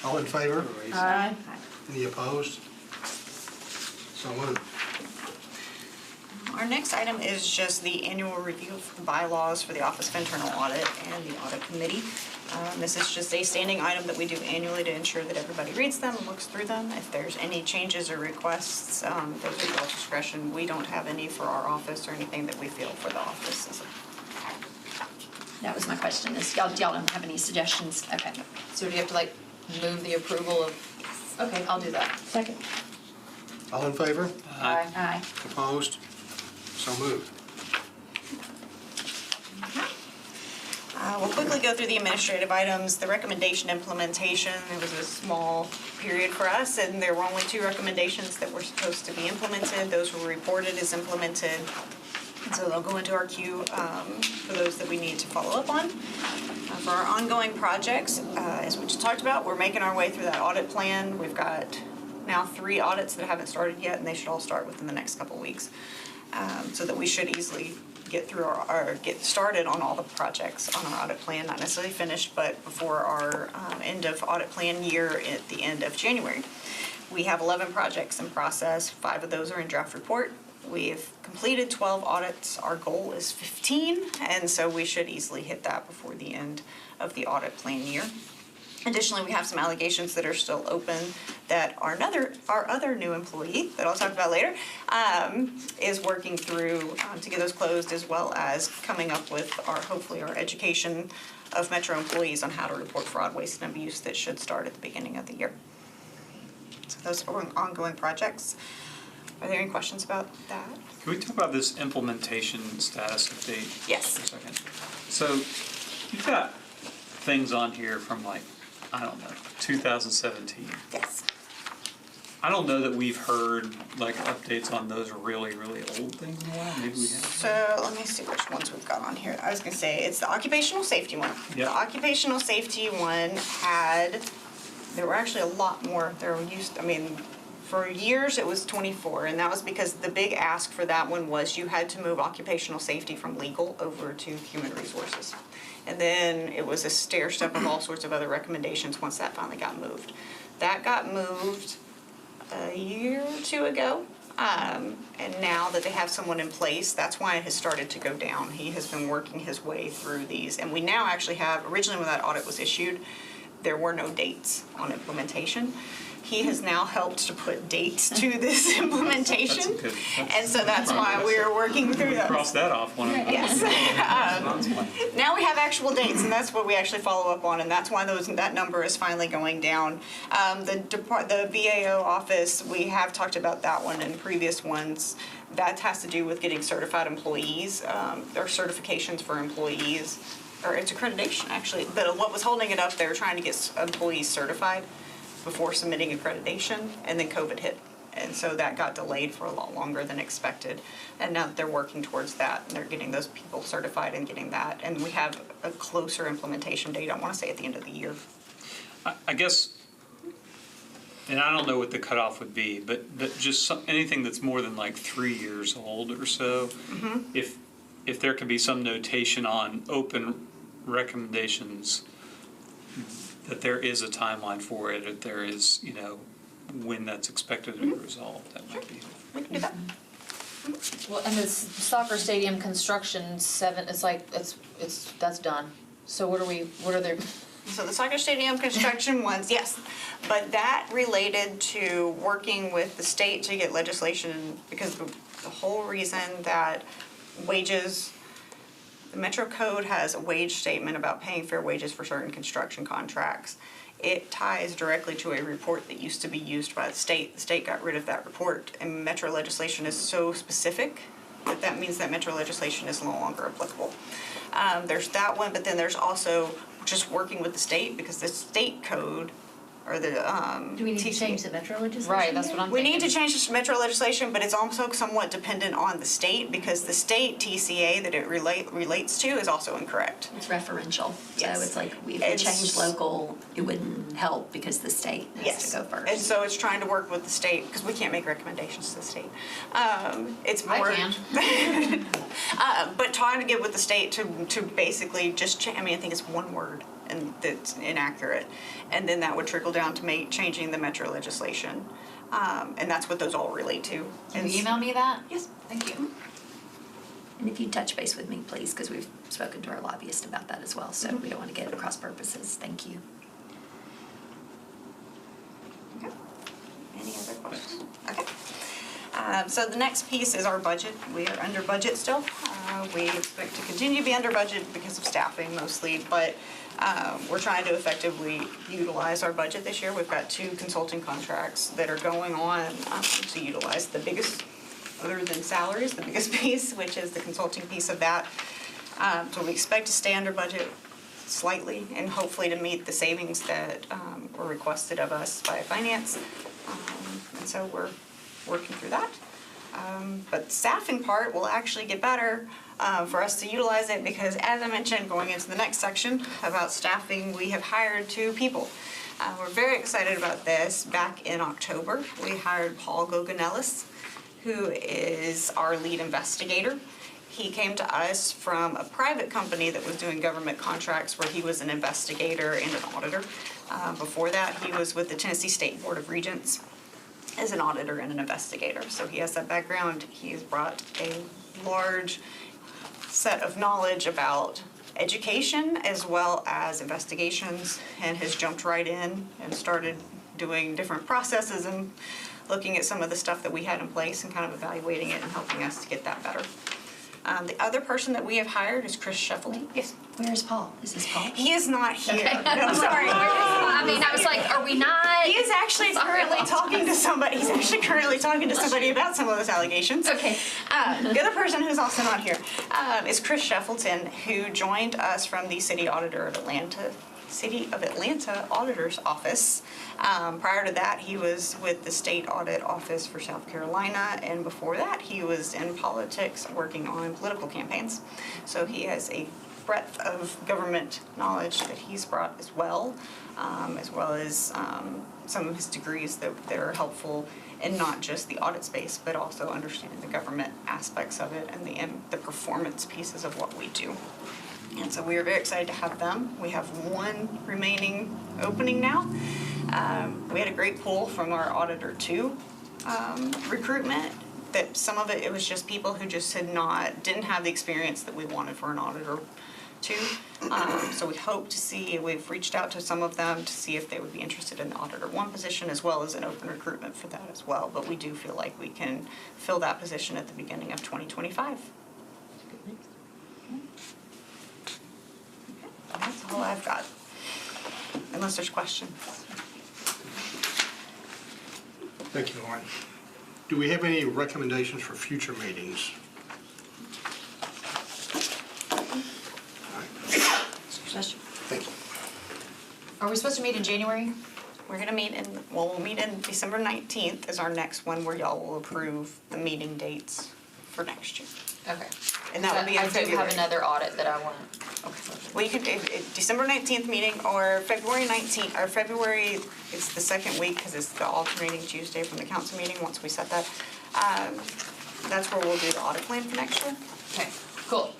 All in favor? Aye. Any opposed? So moved. Our next item is just the annual review of the bylaws for the Office of Internal Audit and the Audit Committee. This is just a standing item that we do annually to ensure that everybody reads them and looks through them. If there's any changes or requests, those are at your discretion. We don't have any for our office or anything that we feel for the office. That was my question, is y'all don't have any suggestions? Okay. So do you have to move the approval of, okay, I'll do that. Second. All in favor? Aye. Opposed? So moved. We'll quickly go through the administrative items. The recommendation implementation, there was a small period for us, and there were only 2 recommendations that were supposed to be implemented. Those were reported as implemented. And so they'll go into our queue for those that we need to follow up on. For our ongoing projects, as we just talked about, we're making our way through that audit plan. We've got now 3 audits that haven't started yet, and they should all start within the next couple weeks. So that we should easily get through get started on all the projects on our audit plan, not necessarily finished, but before our end of audit plan year at the end of January. We have 11 projects in process. 5 of those are in draft report. We've completed 12 audits. Our goal is 15, and so we should easily hit that before the end of the audit plan year. Additionally, we have some allegations that are still open that our other new employee, that I'll talk about later, is working through to get those closed, as well as coming up with hopefully our education of Metro employees on how to report fraud, waste, and abuse that should start at the beginning of the year. So those are ongoing projects. Are there any questions about that? Can we talk about this implementation status update? Yes. For a second. So you've got things on here from like, I don't know, 2017. Yes. I don't know that we've heard like updates on those really, really old things in a while. Maybe we have. So let me see which ones we've got on here. I was gonna say, it's the occupational safety one. Yeah. The occupational safety one there were actually a lot more. For years it was 24, and that was because the big ask for that one was you had to move occupational safety from legal over to human resources. And then it was a stair step of all sorts of other recommendations once that finally got moved. That got moved a year or two ago. And now that they have someone in place, that's why it has started to go down. He has been working his way through these. And we now actually have, originally when that audit was issued, there were no dates on implementation. He has now helped to put dates to this implementation. And so that's why we're working through those. Cross that off one. Yes. Now we have actual dates, and that's what we actually follow up on, and that's why that number is finally going down. The VAO office, we have talked about that one in previous ones. That has to do with getting certified employees, or certifications for employees, or it's accreditation actually. But what was holding it up, they were trying to get employees certified before submitting accreditation, and then COVID hit. And so that got delayed for a lot longer than expected. And now that they're working towards that, and they're getting those people certified and getting that. And we have a closer implementation date, I want to say at the end of the year. I guess, and I don't know what the cutoff would be, but just anything that's more than like 3 years old or so, if there can be some notation on open recommendations, that there is a timeline for it, if there is, when that's expected to be resolved, that might be. We can do that. Well, and this soccer stadium construction that's done. So what are there? So the soccer stadium construction ones, yes, but that related to working with the state to get legislation, because the whole reason that wages, the Metro Code has a wage statement about paying fair wages for certain construction contracts. It ties directly to a report that used to be used by the state. The state got rid of that report, and Metro legislation is so specific that means that Metro legislation is no longer applicable. There's that one, but then there's also just working with the state, because the state code, or the Do we need to change the Metro legislation? Right, that's what I'm we thinking. need to change the Metro legislation, but it's also somewhat dependent on the state, because the state TCA that it relates to is also incorrect. It's referential, Yes. so it's like if we It's- change local, it wouldn't help because the state has Yes, to go first. and so it's trying to work with the state, because we can't make recommendations to the state. It's I more. can. But trying to get with the state to basically just I think it's one word and that's inaccurate, and then that would trickle down to changing the Metro legislation, and that's what those all relate to. Can you email me that? Yes. Thank you. And if you touch base with me, please, because we've spoken to our lobbyist about that as well, so we don't want to get it at cross purposes. Thank you. Okay. Any other questions? Okay. So the next piece is our budget. We are under budget still. We expect to continue to be under budget because of staffing mostly, but we're trying to effectively utilize our budget this year. We've got 2 consulting contracts that are going on to utilize the biggest, other than salaries, the biggest piece, which is the consulting piece of that. So we expect to stay under budget slightly, and hopefully to meet the savings that were requested of us by finance. And so we're working through that. But the staffing part will actually get better for us to utilize it, because as I mentioned, going into the next section about staffing, we have hired 2 people. We're very excited about this. Back in October, we hired Paul Goganellis, who is our lead investigator. He came to us from a private company that was doing government contracts, where he was an investigator and an auditor. Before that, he was with the Tennessee State Board of Regents as an auditor and an investigator. So he has that background. He has brought a large set of knowledge about education as well as investigations, and has jumped right in and started doing different processes and looking at some of the stuff that we had in place and kind of evaluating it and helping us to get that better. The other person that we have hired is Chris Sheffield. Yes. Where's Paul? Is this Paul? He is not here. I'm sorry. I mean, I was like, are we not? He is actually currently talking to somebody. He's actually currently talking to somebody about some of those allegations. Okay. The other person who's also not here is Chris Sheffelton, who joined us from the City of Atlanta Auditor's Office. Prior to that, he was with the State Audit Office for South Carolina, and before that, he was in politics working on political campaigns. So he has a breadth of government knowledge that he's brought as well as some of his degrees that are helpful in not just the audit space, but also understanding the government aspects of it and the performance pieces of what we do. And so we are very excited to have them. We have one remaining opening now. We had a great pull from our Auditor 2 recruitment. That some of it was just people who just didn't have the experience that we wanted for an Auditor 2. So we hope to see, we've reached out to some of them to see if they would be interested in the Auditor 1 position, as well as an open recruitment for that as well. But we do feel like we can fill that position at the beginning of 2025. That's all I've got, unless there's questions. Thank you, Lauren. Do we have any recommendations for future meetings? Thank you. Are we supposed to meet in January? We're gonna meet we'll meet in December 19th is our next one, where y'all will approve the meeting dates for next year. Okay. And that will be in I do February. have another audit that I want. Okay. Well, you can do December 19th meeting or February 19th, or February, it's the second week because it's the alternating Tuesday from the council meeting, once we set that. That's where we'll do the audit plan for next year. Okay, cool.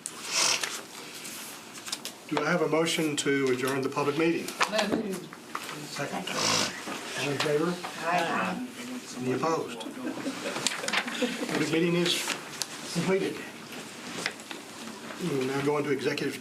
Do I have a motion to adjourn the public meeting? Second. All in favor? Aye. Any opposed? Public meeting is completed. We will now go into executive